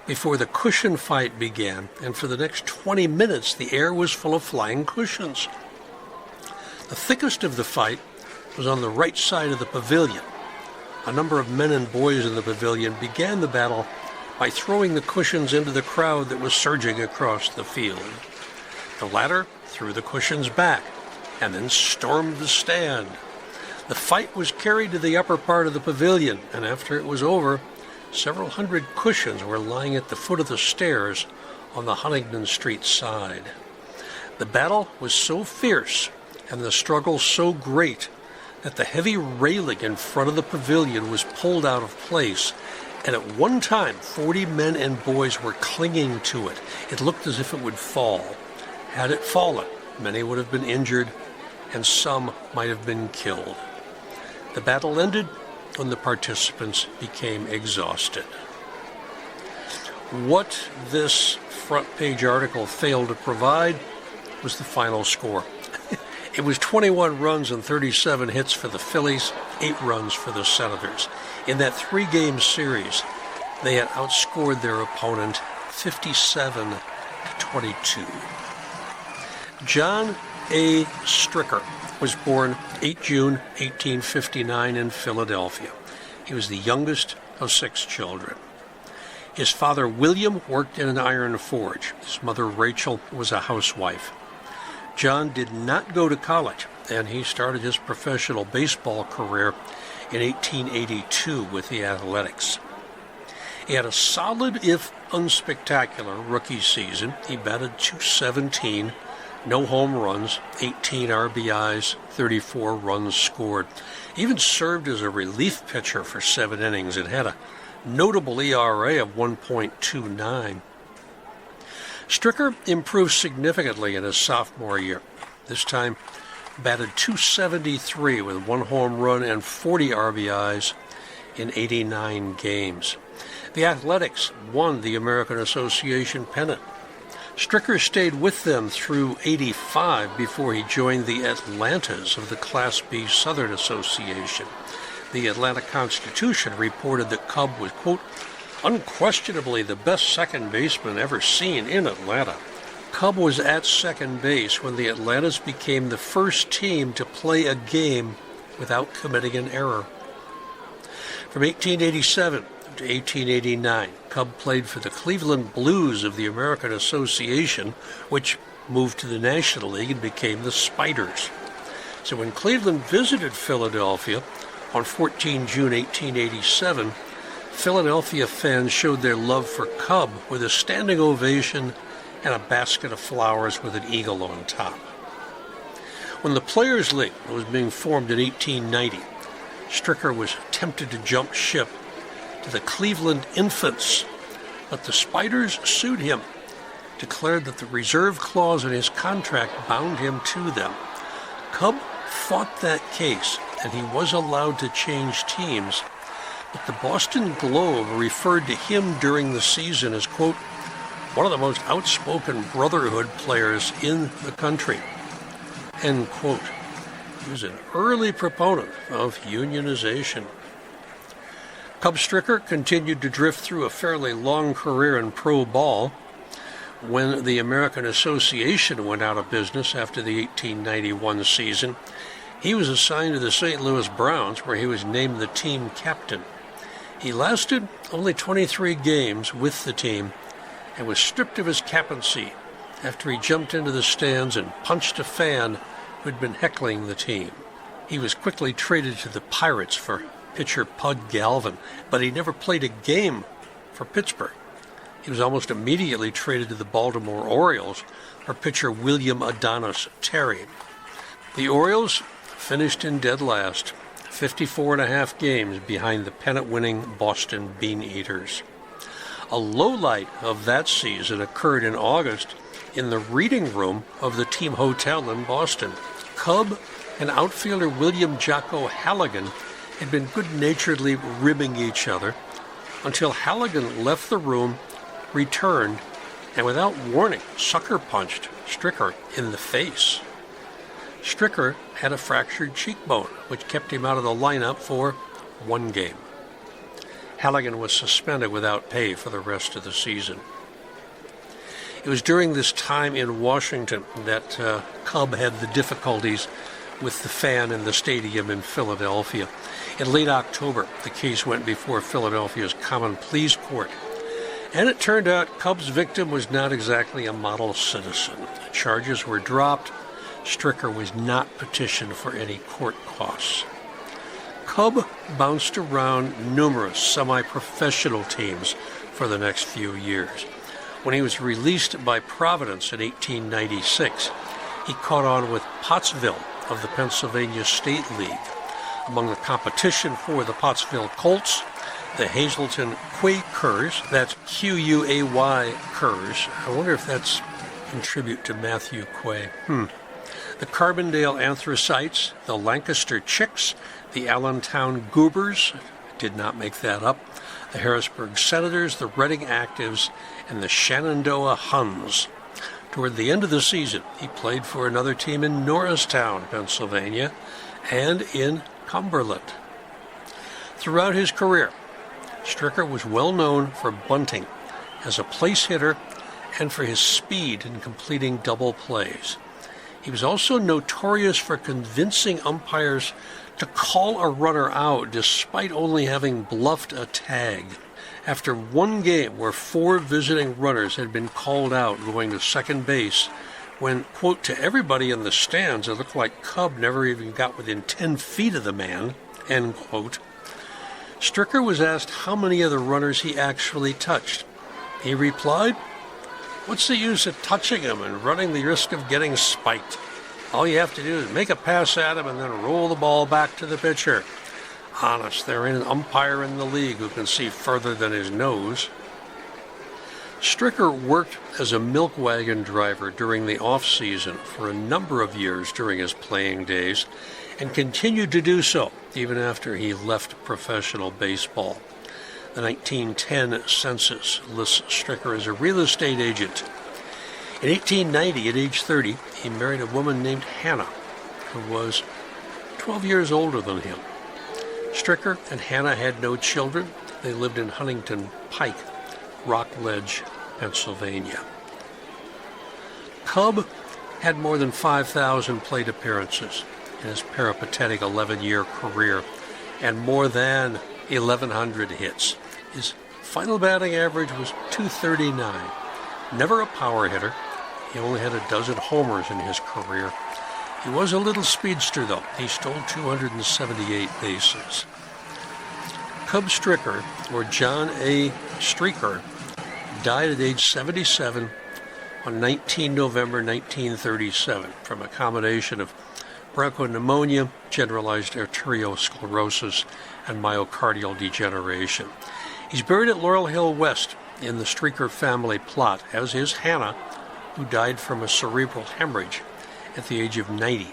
before the cushion fight began, and for the next 20 minutes the air was full of flying cushions. The thickest of the fight was on the right side of the pavilion. A number of men and boys in the pavilion began the battle by throwing the cushions into the crowd that was surging across the field. The latter threw the cushions back and then stormed the stand. The fight was carried to the upper part of the pavilion, and after it was over, several hundred cushions were lying at the foot of the stairs on the Huntington Street side. The battle was so fierce and the struggle so great that the heavy railing in front of the pavilion was pulled out of place, and at one time 40 men and boys were clinging to it. It looked as if it would fall. Had it fallen, many would have been injured, and some might have been killed. The battle ended when the participants became exhausted. What this front-page article failed to provide was the final score. It was 21 runs and 37 hits for the Phillies, 8 runs for the Senators. In that 3-game series, they had outscored their opponent 57-22. John A. Stricker was born 8 June 1859 in Philadelphia. He was the youngest of 6 children. His father, William, worked in an iron forge. His mother, Rachel, was a housewife. John did not go to college, and he started his professional baseball career in 1882 with the Athletics. He had a solid, if unspectacular, rookie season. He batted .217, no home runs, 18 RBIs, 34 runs scored. He even served as a relief pitcher for 7 innings and had a notable ERA of 1.29. Stricker improved significantly in his sophomore year. This time batted .273 with 1 home run and 40 RBIs in 89 games. The Athletics won the American Association pennant. Stricker stayed with them through '85 before he joined the Atlantas of the Class B Southern Association. The Atlanta Constitution reported that Cub was, quote, unquestionably the best second baseman ever seen in Atlanta. Cub was at second base when the Atlantas became the first team to play a game without committing an error. From 1887 to 1889, Cub played for the Cleveland Blues of the American Association, which moved to the National League and became the Spiders. So when Cleveland visited Philadelphia on 14 June 1887, Philadelphia fans showed their love for Cub with a standing ovation and a basket of flowers with an eagle on top. When the Players' League was being formed in 1890, Stricker was tempted to jump ship to the Cleveland Infants, but the Spiders sued him, declared that the reserve clause in his contract bound him to them. Cub fought that case, and he was allowed to change teams, but the Boston Globe referred to him during the season as, quote, one of the most outspoken Brotherhood players in the country, end quote. He was an early proponent of unionization. Cub Stricker continued to drift through a fairly long career in pro ball. When the American Association went out of business after the 1891 season, he was assigned to the St. Louis Browns, where he was named the team captain. He lasted only 23 games with the team and was stripped of his captaincy after he jumped into the stands and punched a fan who had been heckling the team. He was quickly traded to the Pirates for pitcher Pud Galvin, but he never played a game for Pittsburgh. He was almost immediately traded to the Baltimore Orioles for pitcher William Adonis Terry. The Orioles finished in dead last, 54.5 games behind the pennant-winning Boston Bean Eaters. A lowlight of that season occurred in August in the reading room of the team hotel in Boston. Cub and outfielder William Jocko Halligan had been good-naturedly ribbing each other until Halligan left the room, returned, and without warning, sucker punched Stricker in the face. Stricker had a fractured cheekbone, which kept him out of the lineup for one game. Halligan was suspended without pay for the rest of the season. It was during this time in Washington that Cub had the difficulties with the fan in the stadium in Philadelphia. In late October, the case went before Philadelphia's Common Pleas Court. And it turned out Cub's victim was not exactly a model citizen. The charges were dropped. Stricker was not petitioned for any court costs. Cub bounced around numerous semi-professional teams for the next few years. When he was released by Providence in 1896, he caught on with Pottsville of the Pennsylvania State League. Among the competition for the Pottsville Colts, the Hazleton Quakers, that's Q-U-A-Y Curs. I wonder if that's in tribute to Matthew Quay. The Carbondale Anthracites, the Lancaster Chicks, the Allentown Goobers, did not make that up, the Harrisburg Senators, the Reading Actives, and the Shenandoah Huns. Toward the end of the season, he played for another team in Norristown, Pennsylvania, and in Cumberland. Throughout his career, Stricker was well known for bunting as a place hitter and for his speed in completing double plays. He was also notorious for convincing umpires to call a runner out despite only having bluffed a tag. After one game where 4 visiting runners had been called out going to second base, when, quote, to everybody in the stands, it looked like Cub never even got within 10 feet of the man, end quote, Stricker was asked how many of the runners he actually touched. He replied, "What's the use of touching him and running the risk of getting spiked? All you have to do is make a pass at him and then roll the ball back to the pitcher. Honest, there ain't an umpire in the league who can see further than his nose." Stricker worked as a milk wagon driver during the off-season for a number of years during his playing days and continued to do so even after he left professional baseball. The 1910 census lists Stricker as a real estate agent. In 1890, at age 30, he married a woman named Hannah, who was 12 years older than him. Stricker and Hannah had no children. They lived in Huntington Pike, Rockledge, Pennsylvania. Cub had more than 5,000 plate appearances in his peripatetic 11-year career and more than 1,100 hits. His final batting average was .239. Never a power hitter. He only had a dozen homers in his career. He was a little speedster, though. He stole 278 bases. Cub Stricker, or John A. Stricker, died at age 77 on 19 November 1937 from a combination of bronchopneumonia, generalized arteriosclerosis, and myocardial degeneration. He's buried at Laurel Hill West in the Stricker family plot, as is Hannah, who died from a cerebral hemorrhage at the age of 90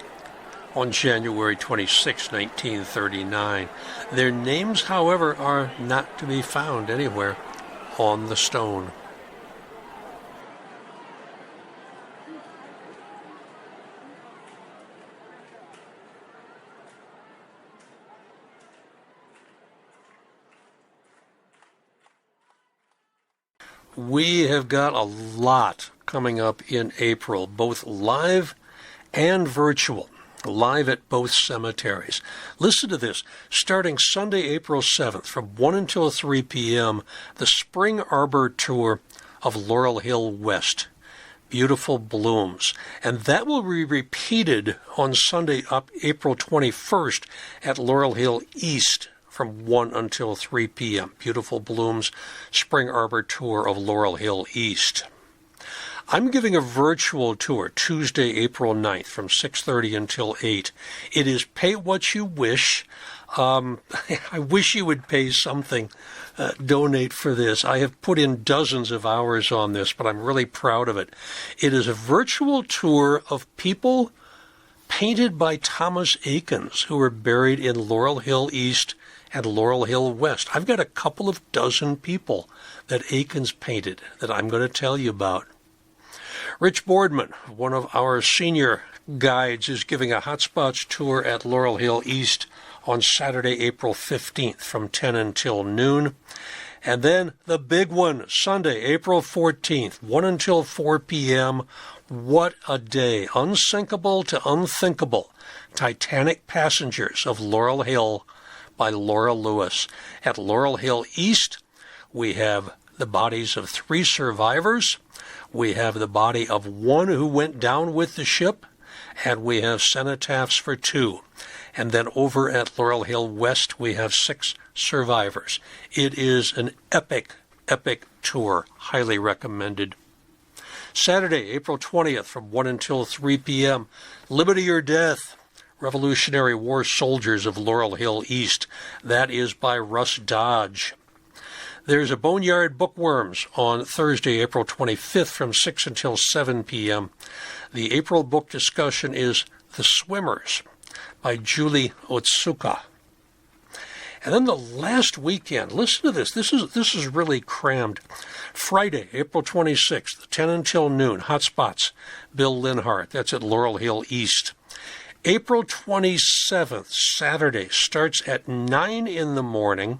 on January 26, 1939. Their names, however, are not to be found anywhere on the stone. We have got a lot coming up in April, both live and virtual, live at both cemeteries. Listen to this. Starting Sunday, April 7th, from 1 until 3 p.m., the Spring Arbor Tour of Laurel Hill West. Beautiful blooms. And that will be repeated on Sunday, up April 21st, at Laurel Hill East, from 1 until 3 p.m. Beautiful blooms, Spring Arbor Tour of Laurel Hill East. I'm giving a virtual tour Tuesday, April 9th from 6:30 until 8. It is pay what you wish. I wish you would pay something, donate for this. I have put in dozens of hours on this, but I'm really proud of it. It is a virtual tour of people painted by Thomas Akins, who are buried in Laurel Hill East and Laurel Hill West. I've got a couple of dozen people that Akins painted that I'm going to tell you about. Rich Boardman, one of our senior guides, is giving a Hotspots tour at Laurel Hill East on Saturday, April 15th from 10 until noon. And then the big one, Sunday, April 14th, 1 until 4 p.m. What a day. Unsinkable to unthinkable. Titanic Passengers of Laurel Hill by Laura Lewis. At Laurel Hill East, we have the bodies of 3 survivors. We have the body of 1 who went down with the ship, and we have cenotaphs for 2. And then over at Laurel Hill West, we have 6 survivors. It is an epic, epic tour. Highly recommended. Saturday, April 20th, from 1 until 3 p.m., Liberty or Death, Revolutionary War Soldiers of Laurel Hill East. That is by Russ Dodge. There's a Boneyard Bookworms on Thursday, April 25th from 6 until 7 p.m. The April book discussion is The Swimmers by Julie Otsuka. And then the last weekend, listen to this. This is really crammed. Friday, April 26th, 10 until noon, Hotspots, Bill Linhart. That's at Laurel Hill East. April 27th, Saturday, starts at 9 in the morning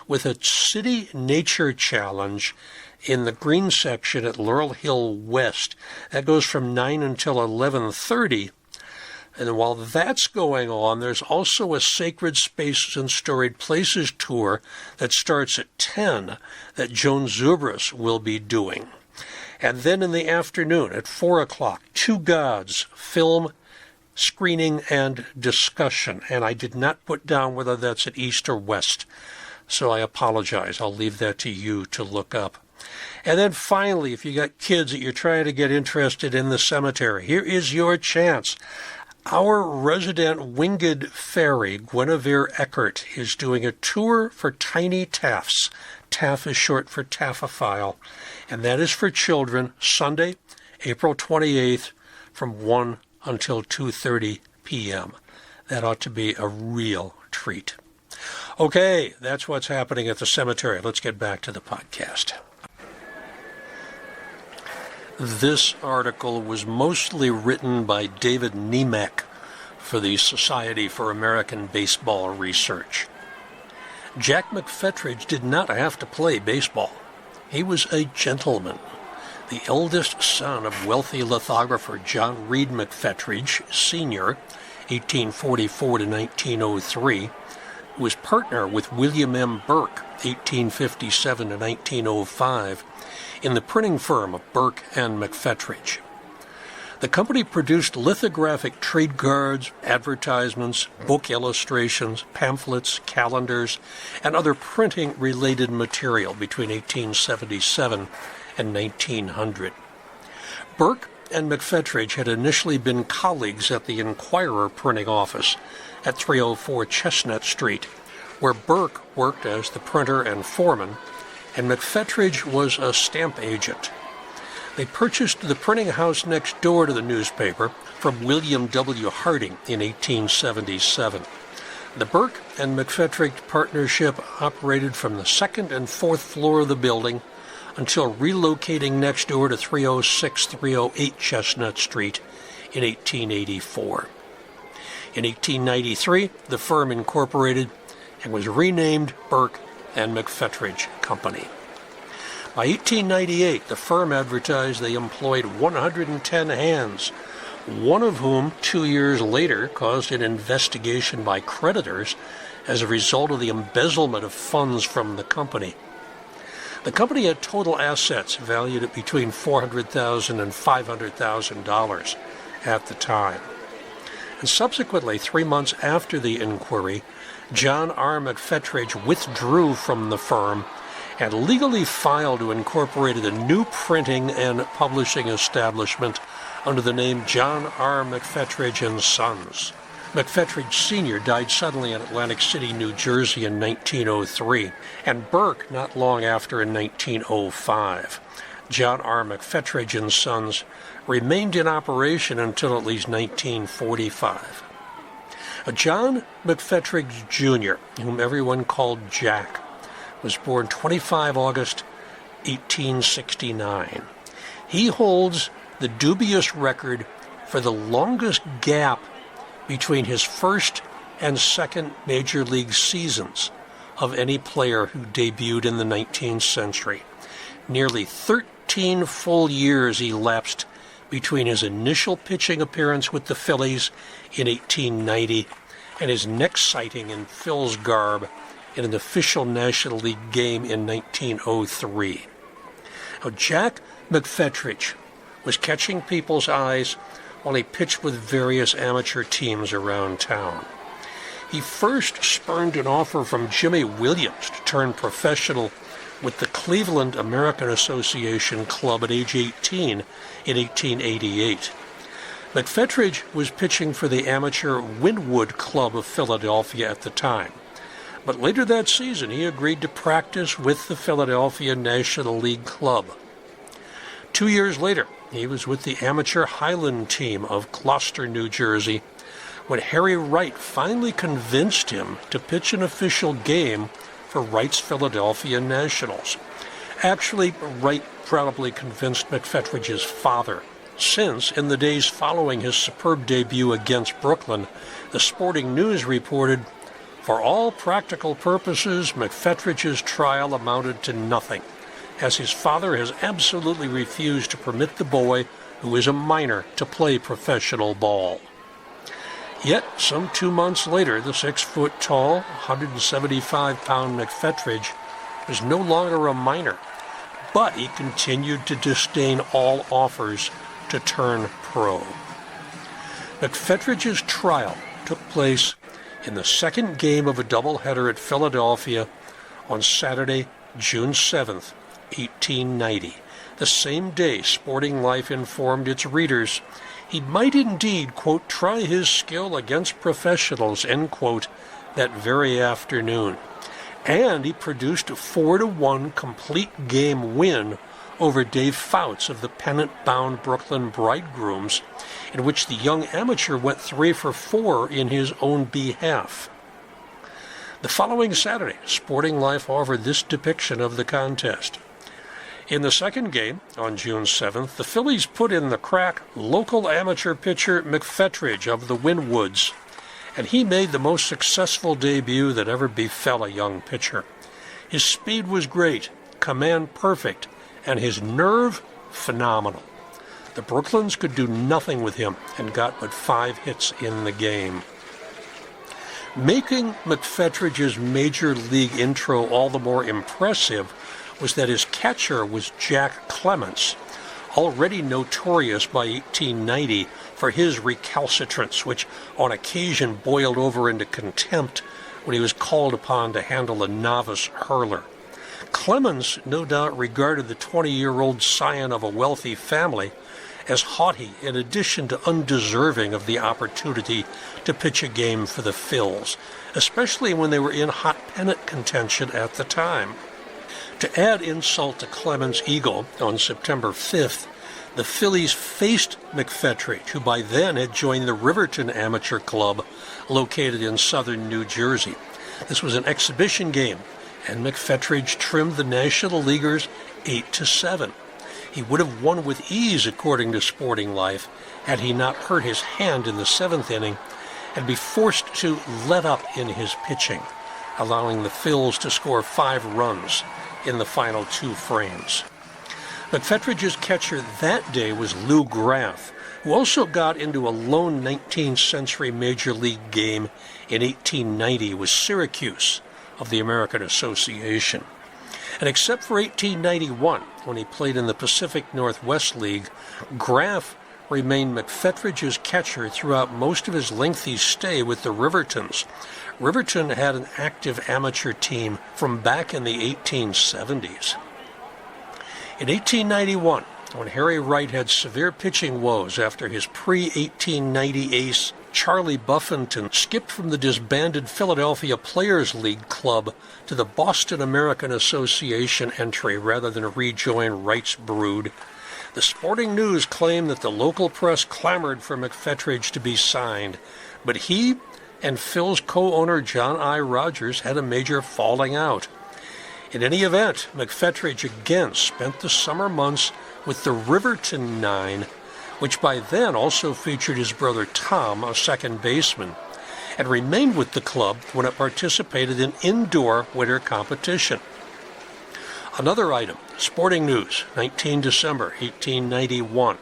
with a City Nature Challenge in the green section at Laurel Hill West. That goes from 9 until 11:30. And while that's going on, there's also a Sacred Spaces and Storied Places tour that starts at 10 that Joan Zubris will be doing. And then in the afternoon at 4 o'clock, Two Gods film screening and discussion. And I did not put down whether that's at East or West, so I apologize. I'll leave that to you to look up. And then finally, if you got kids that you're trying to get interested in the cemetery, here is your chance. Our resident winged fairy, Guinevere Eckert, is doing a tour for tiny taffs. Taff is short for taphophile, and that is for children, Sunday, April 28th, from 1 until 2:30 p.m. That ought to be a real treat. Okay, that's what's happening at the cemetery. Let's get back to the podcast. This article was mostly written by David Nemec for the Society for American Baseball Research. Jack McFetridge did not have to play baseball. He was a gentleman. the eldest son of wealthy lithographer John Reed McFetridge, Sr., 1844 to 1903, who was partner with William M. Burke, 1857 to 1905, in the printing firm of Burke and McFetridge. The company produced lithographic trade cards, advertisements, book illustrations, pamphlets, calendars, and other printing-related material between 1877 and 1900. Burke and McFetridge had initially been colleagues at the Enquirer printing office at 304 Chestnut Street, where Burke worked as the printer and foreman, and McFetridge was a stamp agent. They purchased the printing house next door to the newspaper from William W. Harding in 1877. The Burke and McFetridge partnership operated from the second and fourth floor of the building until relocating next door to 306-308 Chestnut Street in 1884. In 1893, the firm incorporated and was renamed Burke and McFetridge Company. By 1898, the firm advertised they employed 110 hands, one of whom 2 years later caused an investigation by creditors as a result of the embezzlement of funds from the company. The company had total assets valued at between $400,000 and $500,000 at the time. And subsequently, 3 months after the inquiry, John R. McFetridge withdrew from the firm and legally filed to incorporate a new printing and publishing establishment under the name John R. McFetridge and Sons. McFetridge Sr. died suddenly in Atlantic City, New Jersey in 1903, and Burke not long after in 1905. John R. McFetridge and Sons remained in operation until at least 1945. John McFetridge Jr., whom everyone called Jack, was born 25 August 1869. He holds the dubious record for the longest gap between his first and second major league seasons of any player who debuted in the 19th century. Nearly 13 full years elapsed between his initial pitching appearance with the Phillies in 1890 and his next sighting in Phil's garb in an official National League game in 1903. Now, Jack McFetridge was catching people's eyes while he pitched with various amateur teams around town. He first spurned an offer from Jimmy Williams to turn professional with the Cleveland American Association Club at age 18 in 1888. McFetridge was pitching for the amateur Wynwood Club of Philadelphia at the time. But later that season, he agreed to practice with the Philadelphia National League Club. 2 years later, he was with the amateur Highland team of Gloucester, New Jersey, when Harry Wright finally convinced him to pitch an official game for Wright's Philadelphia Nationals. Actually, Wright probably convinced McFetridge's father, since in the days following his superb debut against Brooklyn, the Sporting News reported, "For all practical purposes, McFetridge's trial amounted to nothing, as his father has absolutely refused to permit the boy, who is a minor, to play professional ball." Yet, some 2 months later, the 6-foot-tall, 175-pound McFetridge was no longer a minor, but he continued to disdain all offers to turn pro. McFetridge's trial took place in the second game of a doubleheader at Philadelphia on Saturday, June 7th, 1890. The same day, Sporting Life informed its readers he might indeed, quote, try his skill against professionals, end quote, that very afternoon. And he produced a 4-1 complete game win over Dave Fouts of the pennant-bound Brooklyn Bridegrooms, in which the young amateur went 3 for 4 in his own behalf. The following Saturday, Sporting Life offered this depiction of the contest. In the second game, on June 7th, the Phillies put in the crack local amateur pitcher McFetridge of the Wynwoods, and he made the most successful debut that ever befell a young pitcher. His speed was great, command perfect, and his nerve phenomenal. The Brooklyns could do nothing with him and got but 5 hits in the game. Making McFetridge's major league intro all the more impressive was that his catcher was Jack Clements, already notorious by 1890 for his recalcitrance, which on occasion boiled over into contempt when he was called upon to handle a novice hurler. Clemens no doubt regarded the 20-year-old scion of a wealthy family as haughty in addition to undeserving of the opportunity to pitch a game for the Phils, especially when they were in hot pennant contention at the time. To add insult to Clemens' ego, on September 5th, the Phillies faced McFetridge, who by then had joined the Riverton Amateur Club located in southern New Jersey. This was an exhibition game, and McFetridge trimmed the National Leaguers 8-7. He would have won with ease, according to Sporting Life, had he not hurt his hand in the 7th inning and be forced to let up in his pitching, allowing the Phils to score 5 runs in the final 2 frames. McFetridge's catcher that day was Lou Graff, who also got into a lone 19th century Major League game in 1890 with Syracuse of the American Association. And except for 1891, when he played in the Pacific Northwest League, Graff remained McFetridge's catcher throughout most of his lengthy stay with the Rivertons. Riverton had an active amateur team from back in the 1870s. In 1891, when Harry Wright had severe pitching woes after his pre-1890 ace Charlie Buffington skipped from the disbanded Philadelphia Players League Club to the Boston American Association entry rather than rejoin Wright's brood, the Sporting News claimed that the local press clamored for McFetridge to be signed, but he and Phil's co-owner John I. Rogers had a major falling out. In any event, McFetridge again spent the summer months with the Riverton Nine, which by then also featured his brother Tom, a second baseman, and remained with the club when it participated in indoor winter competition. Another item, Sporting News, 19 December 1891,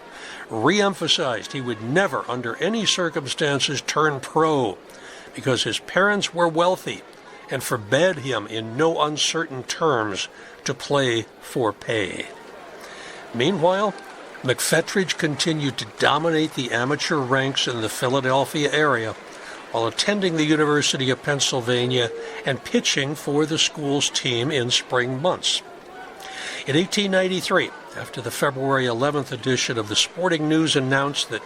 re-emphasized he would never under any circumstances turn pro because his parents were wealthy and forbade him in no uncertain terms to play for pay. Meanwhile, McFetridge continued to dominate the amateur ranks in the Philadelphia area while attending the University of Pennsylvania and pitching for the school's team in spring months. In 1893, after the February 11th edition of the Sporting News announced that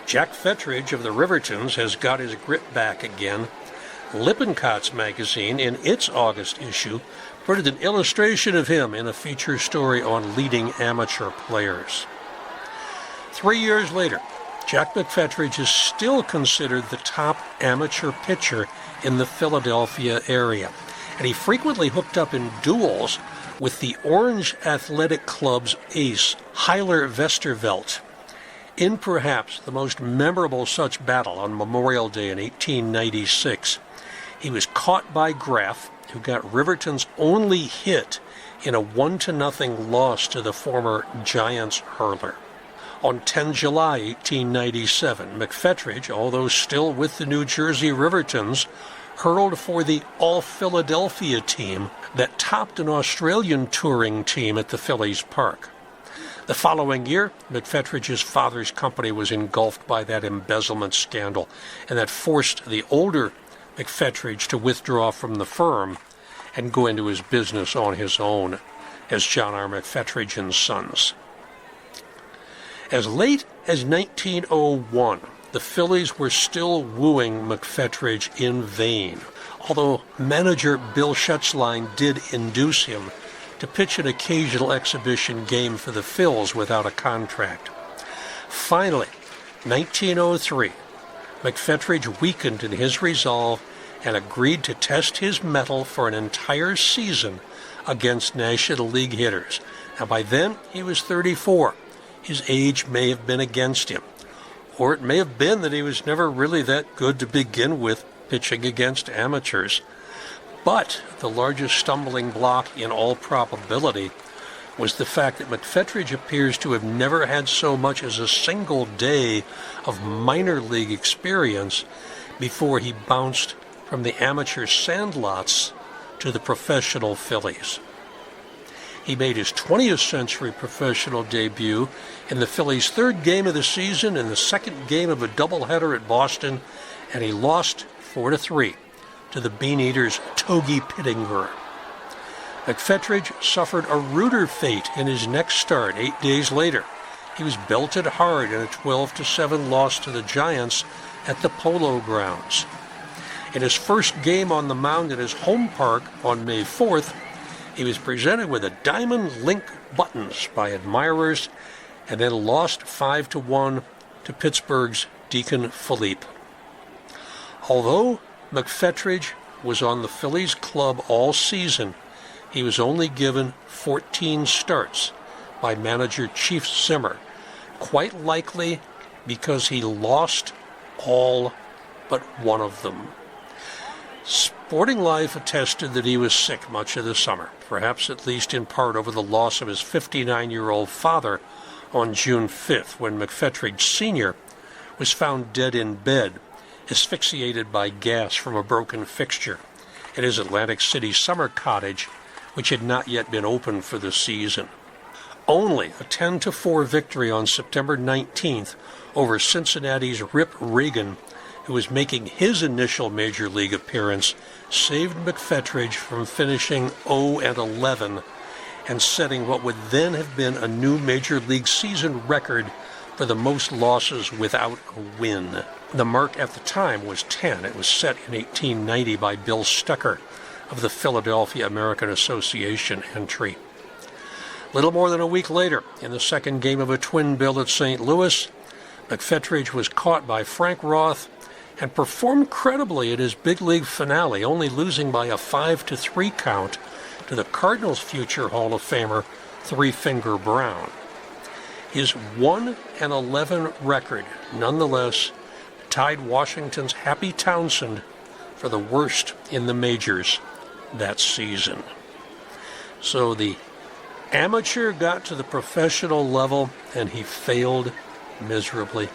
Jack Fettridge of the Rivertons has got his grit back again, Lippincott's magazine, in its August issue, printed an illustration of him in a feature story on leading amateur players. 3 years later, Jack McFetridge is still considered the top amateur pitcher in the Philadelphia area, and he frequently hooked up in duels with the Orange Athletic Club's ace, Heiler Westervelt, in perhaps the most memorable such battle on Memorial Day in 1896. He was caught by Graff, who got Riverton's only hit in a 1-0 loss to the former Giants hurler. On 10 July 1897, McFetridge, although still with the New Jersey Rivertons, hurled for the All-Philadelphia team that topped an Australian touring team at the Phillies Park. The following year, McFetridge's father's company was engulfed by that embezzlement scandal, and that forced the older McFetridge to withdraw from the firm and go into his business on his own as John R. McFetridge and Sons. As late as 1901, the Phillies were still wooing McFetridge in vain, although manager Bill Schutzline did induce him to pitch an occasional exhibition game for the Phils without a contract. Finally, 1903, McFetridge weakened in his resolve and agreed to test his mettle for an entire season against National League hitters. Now, by then, he was 34. His age may have been against him, or it may have been that he was never really that good to begin with pitching against amateurs. But the largest stumbling block in all probability was the fact that McFetridge appears to have never had so much as a single day of minor league experience before he bounced from the amateur sandlots to the professional Phillies. He made his 20th century professional debut in the Phillies' third game of the season in the second game of a doubleheader at Boston, and he lost 4-3 to the Bean Eaters' Togi Pittinger. McFetridge suffered a ruder fate in his next start 8 days later. He was belted hard in a 12-7 loss to the Giants at the Polo Grounds. In his first game on the mound at his home park on May 4th, he was presented with a diamond link buttons by admirers and then lost 5-1 to Pittsburgh's Deacon Philippe. Although McFetridge was on the Phillies club all season, he was only given 14 starts by manager Chief Zimmer, quite likely because he lost all but one of them. Sporting Life attested that he was sick much of the summer, perhaps at least in part over the loss of his 59-year-old father on June 5th, when McFetridge Sr. was found dead in bed, asphyxiated by gas from a broken fixture at his Atlantic City summer cottage, which had not yet been opened for the season. Only a 10-4 victory on September 19th over Cincinnati's Rip Reagan, who was making his initial major league appearance, saved McFetridge from finishing 0-11 and setting what would then have been a new major league season record for the most losses without a win. The mark at the time was 10. It was set in 1890 by Bill Stucker of the Philadelphia American Association entry. Little more than a week later, in the second game of a twin bill at St. Louis, McFetridge was caught by Frank Roth and performed credibly at his big league finale, only losing by a 5-3 count to the Cardinals' future Hall of Famer, Three Finger Brown. His 1-11 record, nonetheless, tied Washington's Happy Townsend for the worst in the majors that season. So the amateur got to the professional level, and he failed miserably.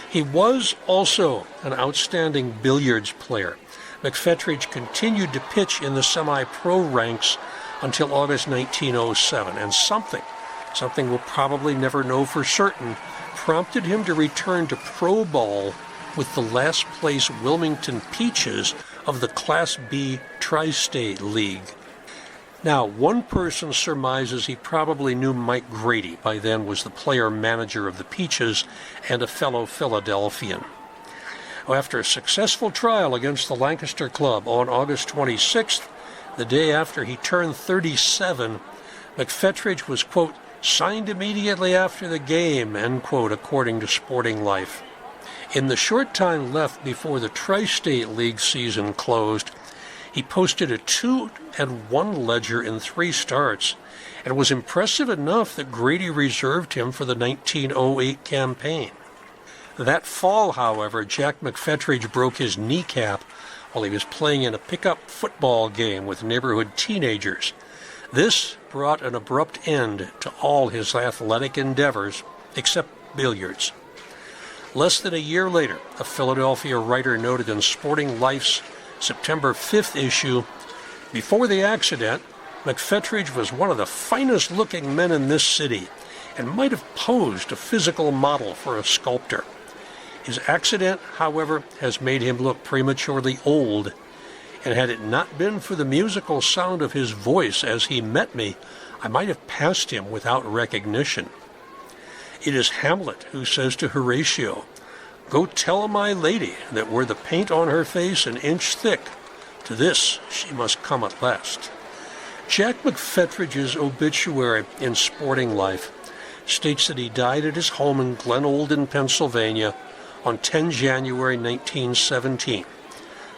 He was also an outstanding billiards player. McFetridge continued to pitch in the semi-pro ranks until August 1907, and something we'll probably never know for certain, prompted him to return to pro ball with the last place Wilmington Peaches of the Class B Tri-State League. Now, one person surmises he probably knew Mike Grady, by then was the player-manager of the Peaches and a fellow Philadelphian. After a successful trial against the Lancaster Club on August 26th, the day after he turned 37, McFetridge was, quote, signed immediately after the game, end quote, according to Sporting Life. In the short time left before the Tri-State League season closed, he posted a 2-1 ledger in 3 starts, and was impressive enough that Grady reserved him for the 1908 campaign. That fall, however, Jack McFetridge broke his kneecap while he was playing in a pickup football game with neighborhood teenagers. This brought an abrupt end to all his athletic endeavors, except billiards. Less than a year later, a Philadelphia writer noted in Sporting Life's September 5th issue, before the accident, McFetridge was one of the finest-looking men in this city and might have posed a physical model for a sculptor. His accident, however, has made him look prematurely old, and had it not been for the musical sound of his voice as he met me, I might have passed him without recognition. It is Hamlet who says to Horatio, "Go tell my lady that were the paint on her face an inch thick, to this she must come at last." Jack McFetridge's obituary in Sporting Life states that he died at his home in Glen Olden, Pennsylvania, on 10 January 1917.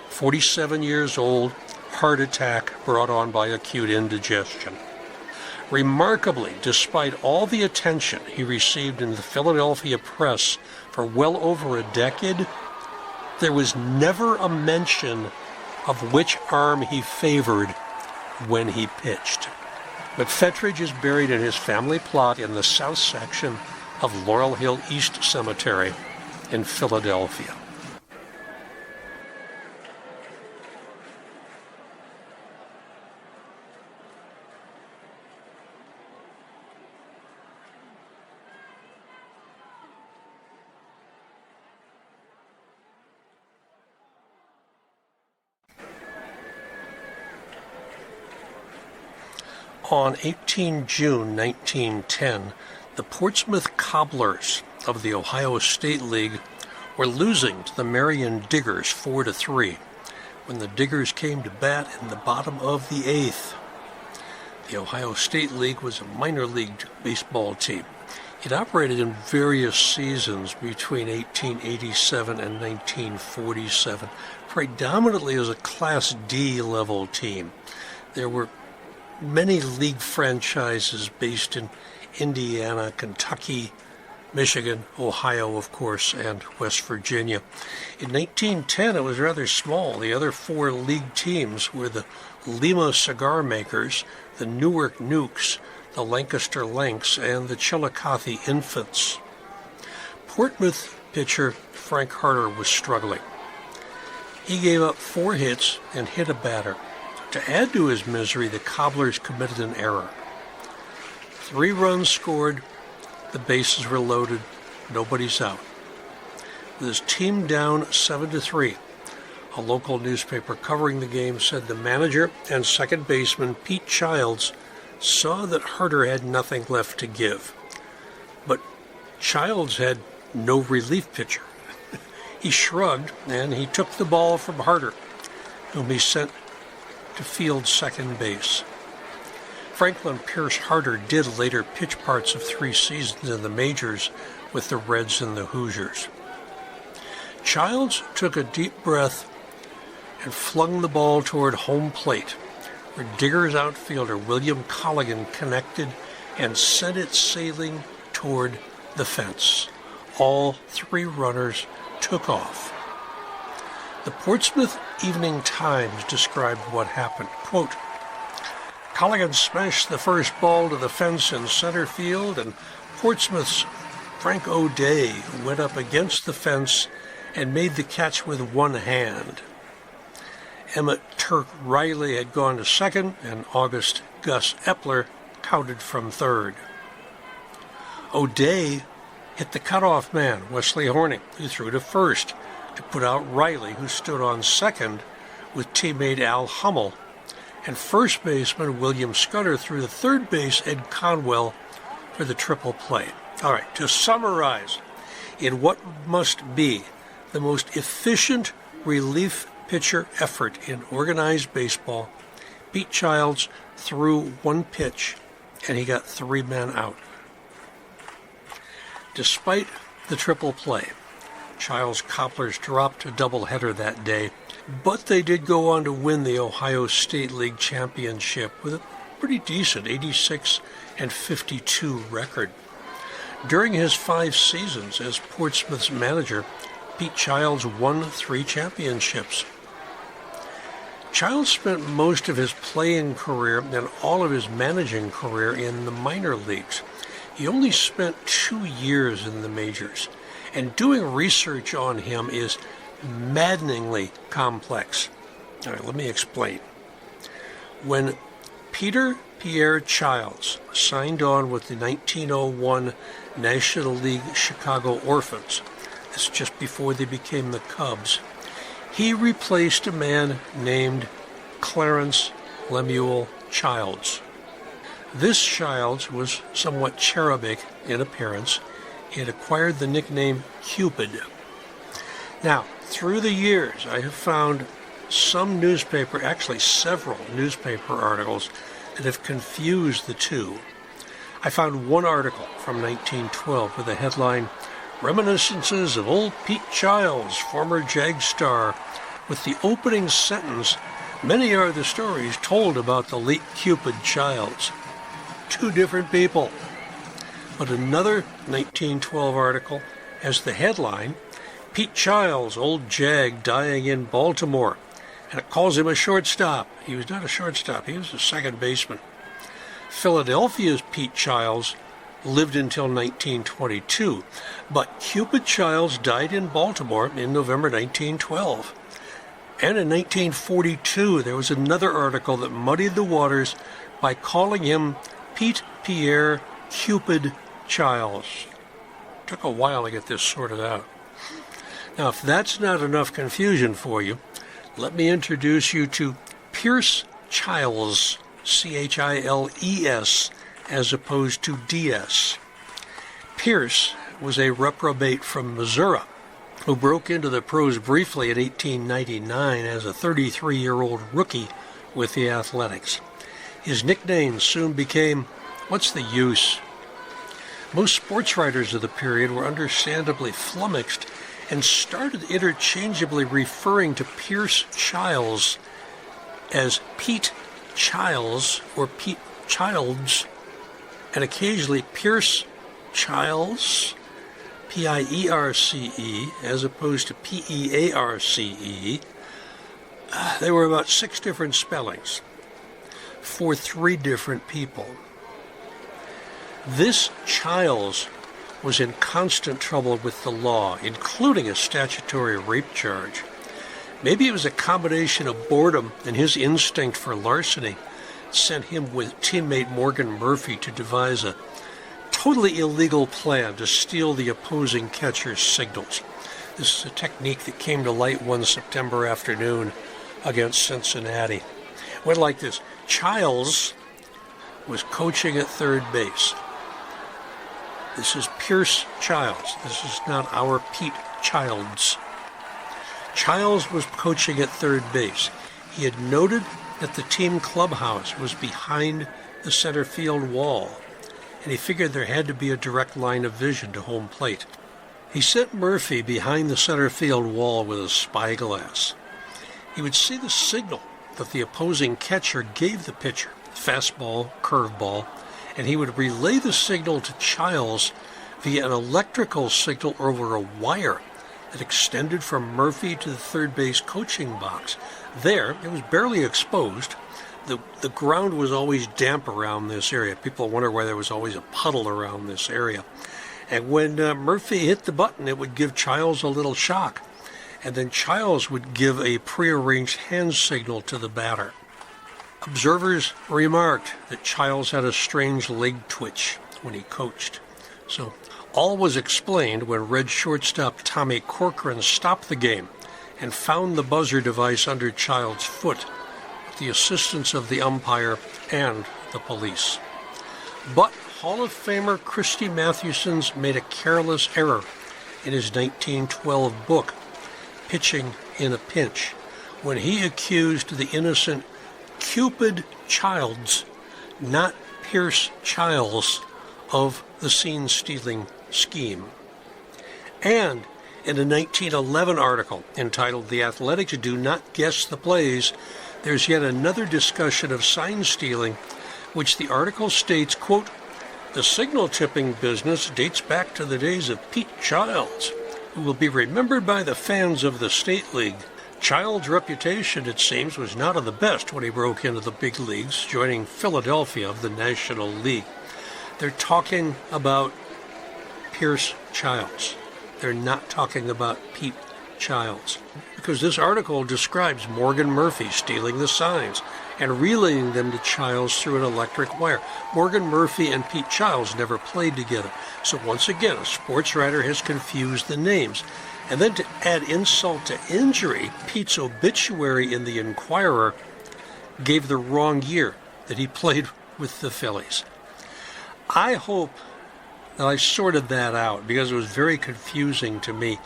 47 years old, heart attack brought on by acute indigestion. Remarkably, despite all the attention he received in the Philadelphia press for well over a decade, there was never a mention of which arm he favored when he pitched. McFetridge is buried in his family plot in the south section of Laurel Hill East Cemetery in Philadelphia. On 18 June 1910, the Portsmouth Cobblers of the Ohio State League were losing to the Marion Diggers 4-3 when the Diggers came to bat in the bottom of the eighth. The Ohio State League was a minor league baseball team. It operated in various seasons between 1887 and 1947, predominantly as a Class D level team. There were many league franchises based in Indiana, Kentucky, Michigan, Ohio, of course, and West Virginia. In 1910, it was rather small. The other four league teams were the Lima Cigar Makers, the Newark Nukes, the Lancaster Lynx, and the Chillicothe Infants. Portsmouth pitcher Frank Harder was struggling. He gave up 4 hits and hit a batter. To add to his misery, the Cobblers committed an error. 3 runs scored, the bases were loaded, nobody's out. With his team down 7-3, a local newspaper covering the game said the manager and second baseman Pete Childs saw that Harder had nothing left to give. But Childs had no relief pitcher. He shrugged and he took the ball from Harder, whom he sent to field second base. Franklin Pierce Harder did later pitch parts of 3 seasons in the majors with the Reds and the Hoosiers. Childs took a deep breath and flung the ball toward home plate, where Diggers outfielder William Colligan connected and sent it sailing toward the fence. All 3 runners took off. The Portsmouth Evening Times described what happened. Quote, Colligan smashed the first ball to the fence in center field, and Portsmouth's Frank O'Day went up against the fence and made the catch with one hand. Emmett Turk Riley had gone to second, and August Gus Epler counted from third. O'Day hit the cutoff man, Wesley Horning, who threw to first to put out Riley, who stood on second with teammate Al Hummel, and first baseman William Scudder threw to third base Ed Conwell for the triple play. All right, to summarize, in what must be the most efficient relief pitcher effort in organized baseball, Pete Childs threw 1 pitch and he got 3 men out. Despite the triple play, Childs' Cobblers dropped a doubleheader that day, but they did go on to win the Ohio State League championship with a pretty decent 86-52 record. During his 5 seasons as Portsmouth's manager, Pete Childs won 3 championships. Childs spent most of his playing career and all of his managing career in the minor leagues. He only spent 2 years in the majors, and doing research on him is maddeningly complex. All right, let me explain. When Peter Pierre Childs signed on with the 1901 National League Chicago Orphans, this is just before they became the Cubs, he replaced a man named Clarence Lemuel Childs. This Childs was somewhat cherubic in appearance. He had acquired the nickname Cupid. Now, through the years, I have found several newspaper articles that have confused the two. I found one article from 1912 with the headline, Reminiscences of Old Pete Childs, former Jag star, with the opening sentence, Many are the stories told about the late Cupid Childs. 2 different people. But another 1912 article has the headline, Pete Childs, old Jag, dying in Baltimore. And it calls him a shortstop. He was not a shortstop, he was a second baseman. Philadelphia's Pete Childs lived until 1922, but Cupid Childs died in Baltimore in November 1912. And in 1942, there was another article that muddied the waters by calling him Pete Pierre Cupid Childs. Took a while to get this sorted out. Now, if that's not enough confusion for you, let me introduce you to Pierce Childs, Chiles, as opposed to DS. Pierce was a reprobate from Missouri who broke into the pros briefly in 1899 as a 33-year-old rookie with the Athletics. His nickname soon became, "What's the use?" Most sports writers of the period were understandably flummoxed and started interchangeably referring to Pierce Childs as Pete Childs or Pete Childs, and occasionally Pierce Childs, Pierce, as opposed to Pearce. There were about 6 different spellings for 3 different people. This Childs was in constant trouble with the law, including a statutory rape charge. Maybe it was a combination of boredom and his instinct for larceny sent him with teammate Morgan Murphy to devise a totally illegal plan to steal the opposing catcher's signals. This is a technique that came to light one September afternoon against Cincinnati. It went like this. Childs was coaching at third base. This is Pierce Childs. This is not our Pete Childs. Childs was coaching at third base. He had noted that the team clubhouse was behind the center field wall, and he figured there had to be a direct line of vision to home plate. He sent Murphy behind the center field wall with a spyglass. He would see the signal that the opposing catcher gave the pitcher, fastball, curveball, and he would relay the signal to Childs via an electrical signal over a wire that extended from Murphy to the third base coaching box. There, it was barely exposed. The ground was always damp around this area. People wonder why there was always a puddle around this area. And when Murphy hit the button, it would give Childs a little shock. And then Childs would give a prearranged hand signal to the batter. Observers remarked that Childs had a strange leg twitch when he coached. So all was explained when Red shortstop Tommy Corcoran stopped the game and found the buzzer device under Childs' foot with the assistance of the umpire and the police. But Hall of Famer Christy Mathewson's made a careless error in his 1912 book, Pitching in a Pinch, when he accused the innocent Cupid Childs, not Pierce Childs, of the scene-stealing scheme. And in a 1911 article entitled "The Athletics Do Not Guess the Plays," there's yet another discussion of sign stealing, which the article states, quote, "The signal tipping business dates back to the days of Pete Childs, who will be remembered by the fans of the State League. Childs' reputation, it seems, was not of the best when he broke into the big leagues, joining Philadelphia of the National League." They're talking about Pierce Childs. They're not talking about Pete Childs, because this article describes Morgan Murphy stealing the signs and relaying them to Childs through an electric wire. Morgan Murphy and Pete Childs never played together. So once again, a sports writer has confused the names. And then to add insult to injury, Pete's obituary in the Inquirer gave the wrong year that he played with the Phillies. I hope that I sorted that out because it was very confusing to me.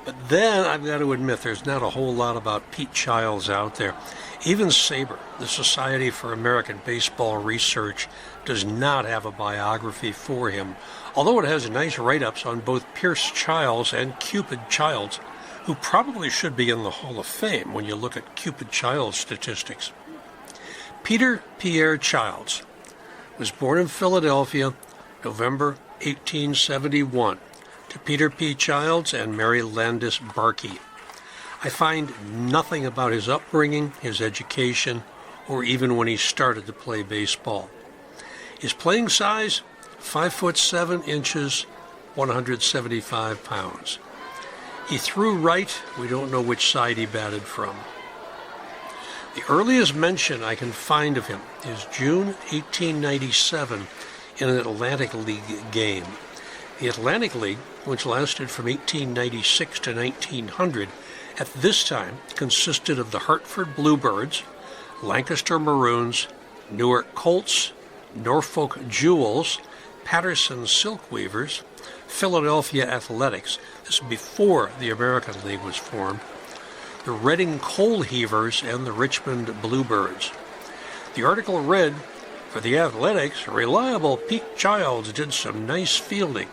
But then I've got to admit there's not a whole lot about Pete Childs out there. Even SABR, the Society for American Baseball Research, does not have a biography for him, although it has nice write-ups on both Pierce Childs and Cupid Childs, who probably should be in the Hall of Fame when you look at Cupid Childs statistics. Peter Pierre Childs was born in Philadelphia, November 1871, to Peter P. Childs and Mary Landis Barkey. I find nothing about his upbringing, his education, or even when he started to play baseball. His playing size, 5'7", 175 pounds. He threw right. We don't know which side he batted from. The earliest mention I can find of him is June 1897 in an Atlantic League game. The Atlantic League, which lasted from 1896 to 1900, at this time consisted of the Hartford Bluebirds, Lancaster Maroons, Newark Colts, Norfolk Jewels, Patterson Silkweavers, Philadelphia Athletics, this is before the American League was formed, the Reading Coal Heavers, and the Richmond Bluebirds. The article read, "For the Athletics, reliable Pete Childs did some nice fielding."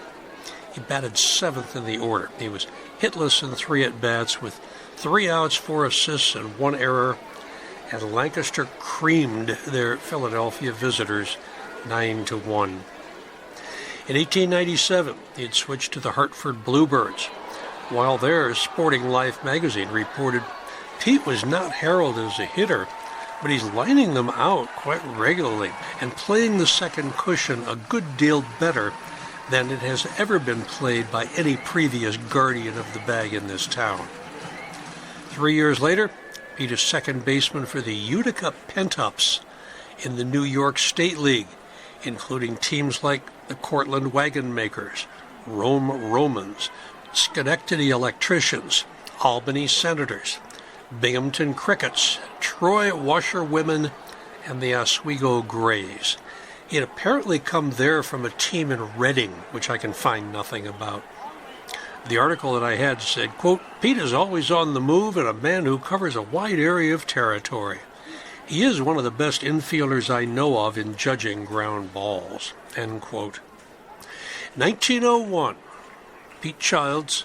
He batted 7th in the order. He was hitless in 3 at-bats with 3 outs, 4 assists, and 1 error, and Lancaster creamed their Philadelphia visitors 9-1. In 1897, he had switched to the Hartford Bluebirds. While there, Sporting Life magazine reported Pete was not heralded as a hitter, but he's lining them out quite regularly and playing the second cushion a good deal better than it has ever been played by any previous guardian of the bag in this town. 3 years later, Pete is second baseman for the Utica Pentups in the New York State League, including teams like the Cortland Wagon Makers, Rome Romans, Schenectady Electricians, Albany Senators, Binghamton Crickets, Troy Washerwomen, and the Oswego Grays. He had apparently come there from a team in Reading, which I can find nothing about. The article that I had said, quote, "Pete is always on the move and a man who covers a wide area of territory. He is one of the best infielders I know of in judging ground balls," end quote. 1901, Pete Childs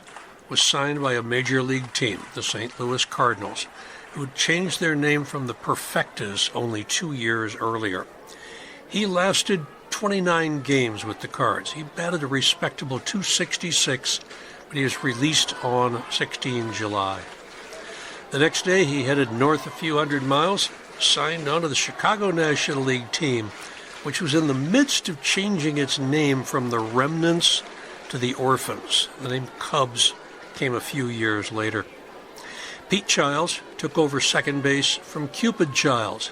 was signed by a major league team, the St. Louis Cardinals, who had changed their name from the Perfectas only 2 years earlier. He lasted 29 games with the Cards. He batted a respectable .266, but he was released on 16 July. The next day, he headed north a few hundred miles, signed onto the Chicago National League team, which was in the midst of changing its name from the Remnants to the Orphans. The name Cubs came a few years later. Pete Childs took over second base from Cupid Childs,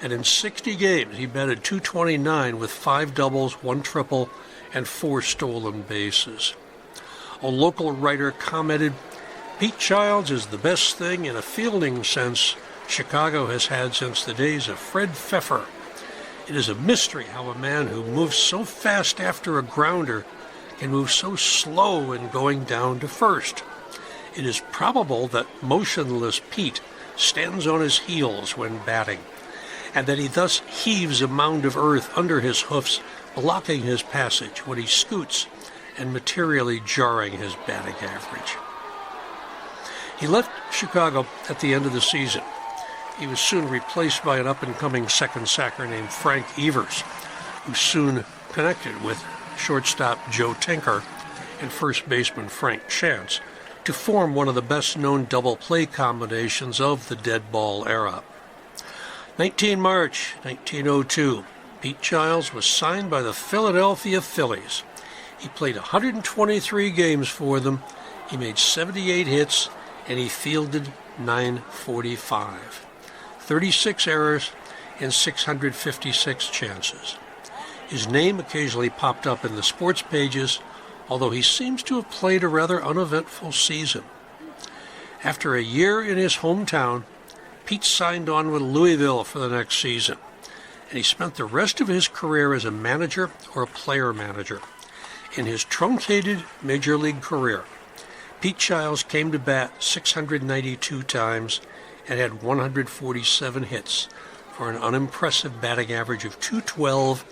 and in 60 games he batted .229 with 5 doubles, 1 triple, and 4 stolen bases. A local writer commented, "Pete Childs is the best thing in a fielding sense Chicago has had since the days of Fred Pfeffer. It is a mystery how a man who moves so fast after a grounder can move so slow in going down to first. It is probable that motionless Pete stands on his heels when batting, and that he thus heaves a mound of earth under his hoofs, blocking his passage when he scoots and materially jarring his batting average." He left Chicago at the end of the season. He was soon replaced by an up-and-coming second sacker named Frank Evers, who soon connected with shortstop Joe Tinker and first baseman Frank Chance to form one of the best-known double-play combinations of the dead ball era. 19 March 1902, Pete Childs was signed by the Philadelphia Phillies. He played 123 games for them, he made 78 hits, and he fielded 945. 36 errors and 656 chances. His name occasionally popped up in the sports pages, although he seems to have played a rather uneventful season. After a year in his hometown, Pete signed on with Louisville for the next season, and he spent the rest of his career as a manager or a player manager. In his truncated major league career, Pete Childs came to bat 692 times and had 147 hits for an unimpressive batting average of .212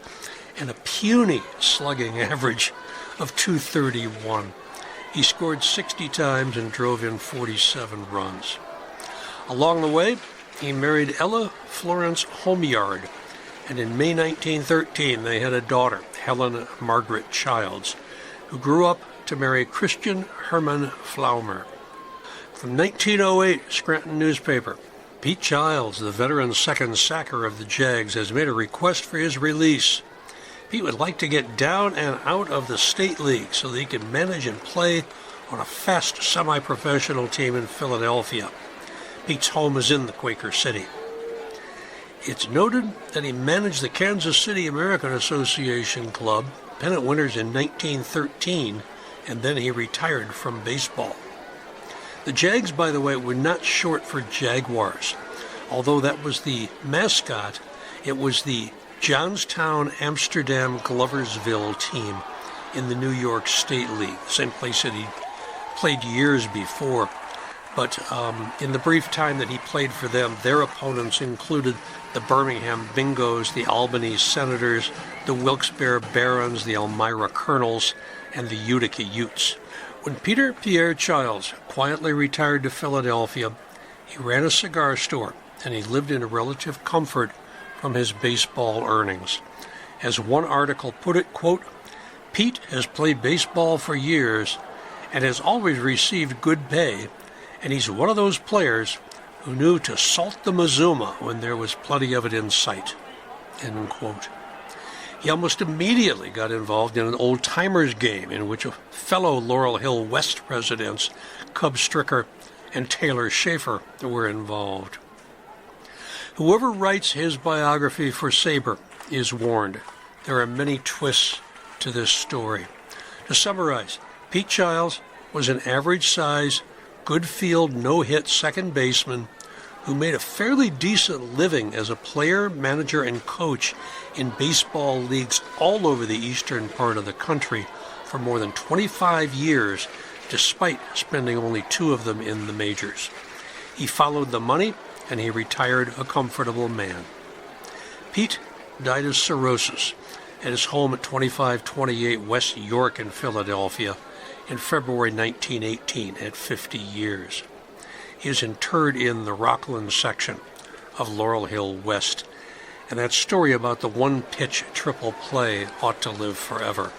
and a puny slugging average of .231. He scored 60 times and drove in 47 runs. Along the way, he married Ella Florence Homeyard, and in May 1913 they had a daughter, Helen Margaret Childs, who grew up to marry Christian Herman Flaumer. From 1908, Scranton newspaper, Pete Childs, the veteran second sacker of the Jags, has made a request for his release. Pete would like to get down and out of the state league so that he could manage and play on a fast semi-professional team in Philadelphia. Pete's home is in the Quaker City. It's noted that he managed the Kansas City American Association Club, pennant winners in 1913, and then he retired from baseball. The Jags, by the way, were not short for Jaguars. Although that was the mascot, it was the Johnstown, Amsterdam, Gloversville team in the New York State League, the same place that he played years before. But in the brief time that he played for them, their opponents included the Birmingham Bingos, the Albany Senators, the Wilkes-Barre Barons, the Elmira Colonels, and the Utica Utes. When Peter Pierre Childs quietly retired to Philadelphia, he ran a cigar store, and he lived in relative comfort from his baseball earnings. As one article put it, quote, "Pete has played baseball for years and has always received good pay, and he's one of those players who knew to salt the Mazuma when there was plenty of it in sight," end quote. He almost immediately got involved in an old-timers game in which a fellow Laurel Hill West residents, Cub Stricker and Taylor Schaefer, were involved. Whoever writes his biography for Sabre is warned. There are many twists to this story. To summarize, Pete Childs was an average-size, good-field, no-hit second baseman who made a fairly decent living as a player, manager, and coach in baseball leagues all over the eastern part of the country for more than 25 years, despite spending only 2 of them in the majors. He followed the money, and he retired a comfortable man. Pete died of cirrhosis at his home at 2528 West York in Philadelphia in February 1918 at 50 years. He is interred in the Rockland section of Laurel Hill West, and that story about the one-pitch triple play ought to live forever.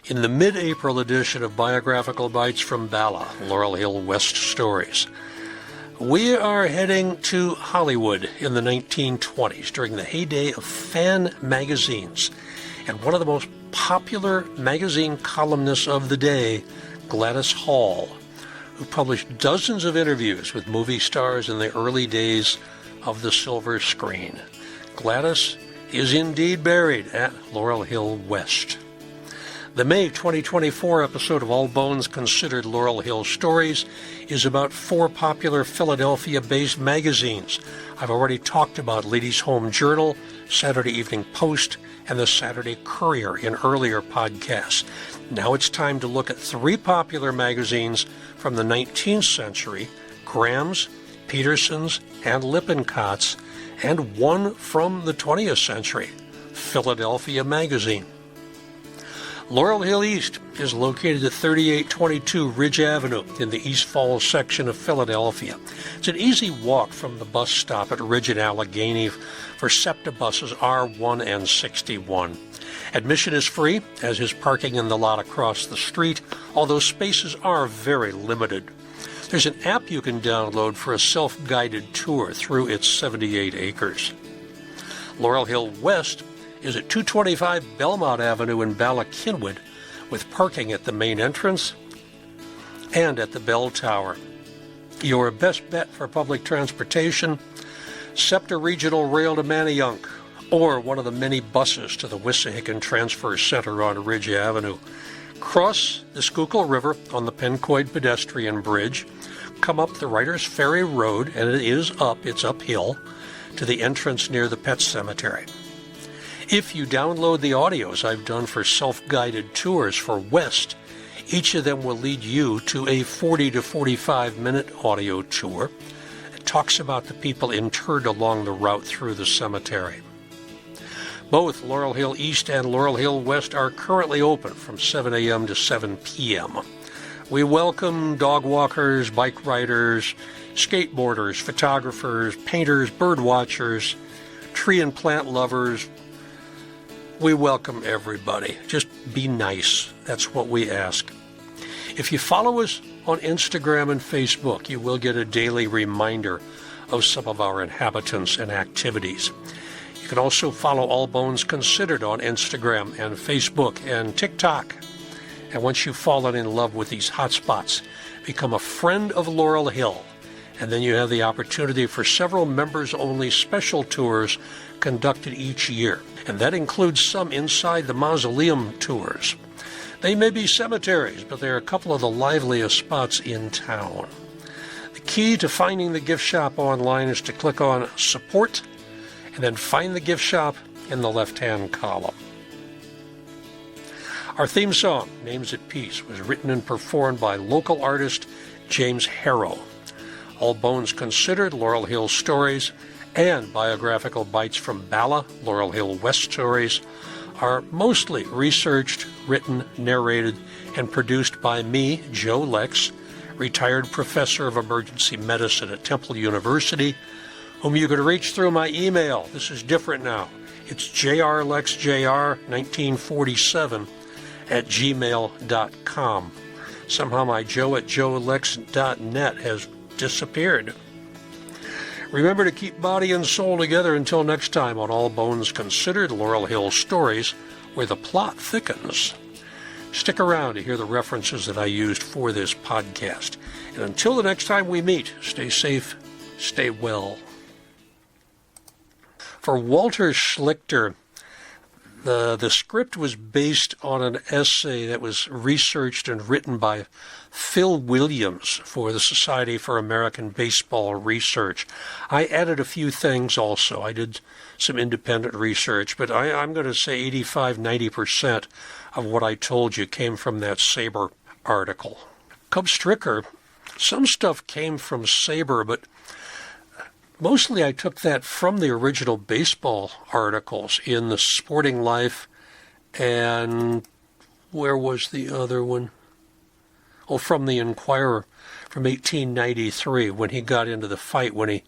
In the mid-April edition of Biographical Bites from Bala, Laurel Hill West Stories, we are heading to Hollywood in the 1920s during the heyday of fan magazines. And one of the most popular magazine columnists of the day, Gladys Hall, who published dozens of interviews with movie stars in the early days of the silver screen. Gladys is indeed buried at Laurel Hill West. The May 2024 episode of All Bones Considered Laurel Hill Stories is about 4 popular Philadelphia-based magazines. I've already talked about Ladies' Home Journal, Saturday Evening Post, and the Saturday Courier in earlier podcasts. Now it's time to look at 3 popular magazines from the 19th century, Graham's, Peterson's, and Lippincott's, and one from the 20th century, Philadelphia Magazine. Laurel Hill East is located at 3822 Ridge Avenue in the East Falls section of Philadelphia. It's an easy walk from the bus stop at Ridge and Allegheny for SEPTA buses R1 and 61. Admission is free, as is parking in the lot across the street, although spaces are very limited. There's an app you can download for a self-guided tour through its 78 acres. Laurel Hill West is at 225 Belmont Avenue in Bala Cynwyd, with parking at the main entrance and at the bell tower. Your best bet for public transportation, SEPTA Regional Rail to Manayunk, or one of the many buses to the Wissahickon Transfer Center on Ridge Avenue. Cross the Schuylkill River on the Pencoid pedestrian bridge, come up the Writers Ferry Road, and it's uphill, to the entrance near the Pet Cemetery. If you download the audios I've done for self-guided tours for West, each of them will lead you to a 40 to 45 minute audio tour. It talks about the people interred along the route through the cemetery. Both Laurel Hill East and Laurel Hill West are currently open from 7 a.m. to 7 p.m. We welcome dog walkers, bike riders, skateboarders, photographers, painters, bird watchers, tree and plant lovers. We welcome everybody. Just be nice. That's what we ask. If you follow us on Instagram and Facebook, you will get a daily reminder of some of our inhabitants and activities. You can also follow All Bones Considered on Instagram and Facebook and TikTok. And once you've fallen in love with these hotspots, become a friend of Laurel Hill. And then you have the opportunity for several members-only special tours conducted each year. And that includes some inside the mausoleum tours. They may be cemeteries, but they're a couple of the liveliest spots in town. The key to finding the gift shop online is to click on Support, and then find the gift shop in the left-hand column. Our theme song, Names at Peace, was written and performed by local artist James Harrow. All Bones Considered, Laurel Hill Stories, and biographical bites from Bala, Laurel Hill West Stories are mostly researched, written, narrated, and produced by me, Joe Lex, retired professor of emergency medicine at Temple University, whom you can reach through my email. This is different now. It's jrlexjr1947 at gmail.com. Somehow my joe at joelex.net has disappeared. Remember to keep body and soul together until next time on All Bones Considered, Laurel Hill Stories, where the plot thickens. Stick around to hear the references that I used for this podcast. And until the next time we meet, stay safe, stay well. For Walter Schlichter, the script was based on an essay that was researched and written by Phil Williams for the Society for American Baseball Research. I added a few things also. I did some independent research, but I'm going to say 85-90% of what I told you came from that Sabre article. Cub Stricker, some stuff came from Sabre, but mostly I took that from the original baseball articles in the Sporting Life, and where was the other one? Oh, from the Inquirer from 1893, when he got into the fight, when he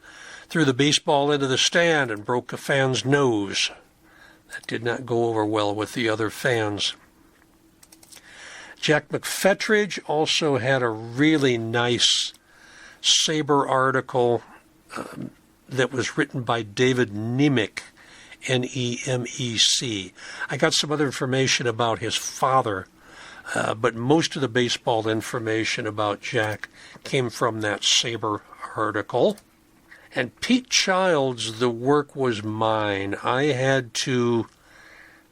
threw the baseball into the stand and broke a fan's nose. That did not go over well with the other fans. Jack McFetridge also had a really nice Sabre article that was written by David Nemec, Nemec. I got some other information about his father, but most of the baseball information about Jack came from that Sabre article. And Pete Childs, the work was mine. I had to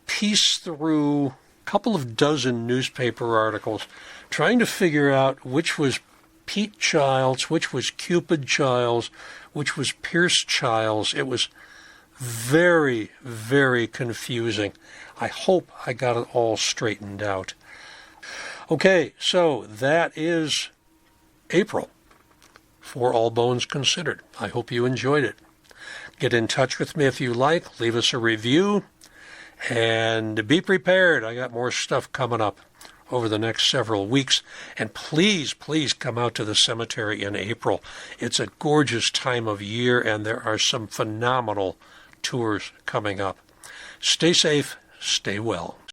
piece through a couple of dozen newspaper articles trying to figure out which was Pete Childs, which was Cupid Childs, which was Pierce Childs. It was very, very confusing. I hope I got it all straightened out. Okay, so that is April for All Bones Considered. I hope you enjoyed it. Get in touch with me if you like. Leave us a review. And be prepared. I got more stuff coming up over the next several weeks. And please, please come out to the cemetery in April. It's a gorgeous time of year, and there are some phenomenal tours coming up. Stay safe, stay well.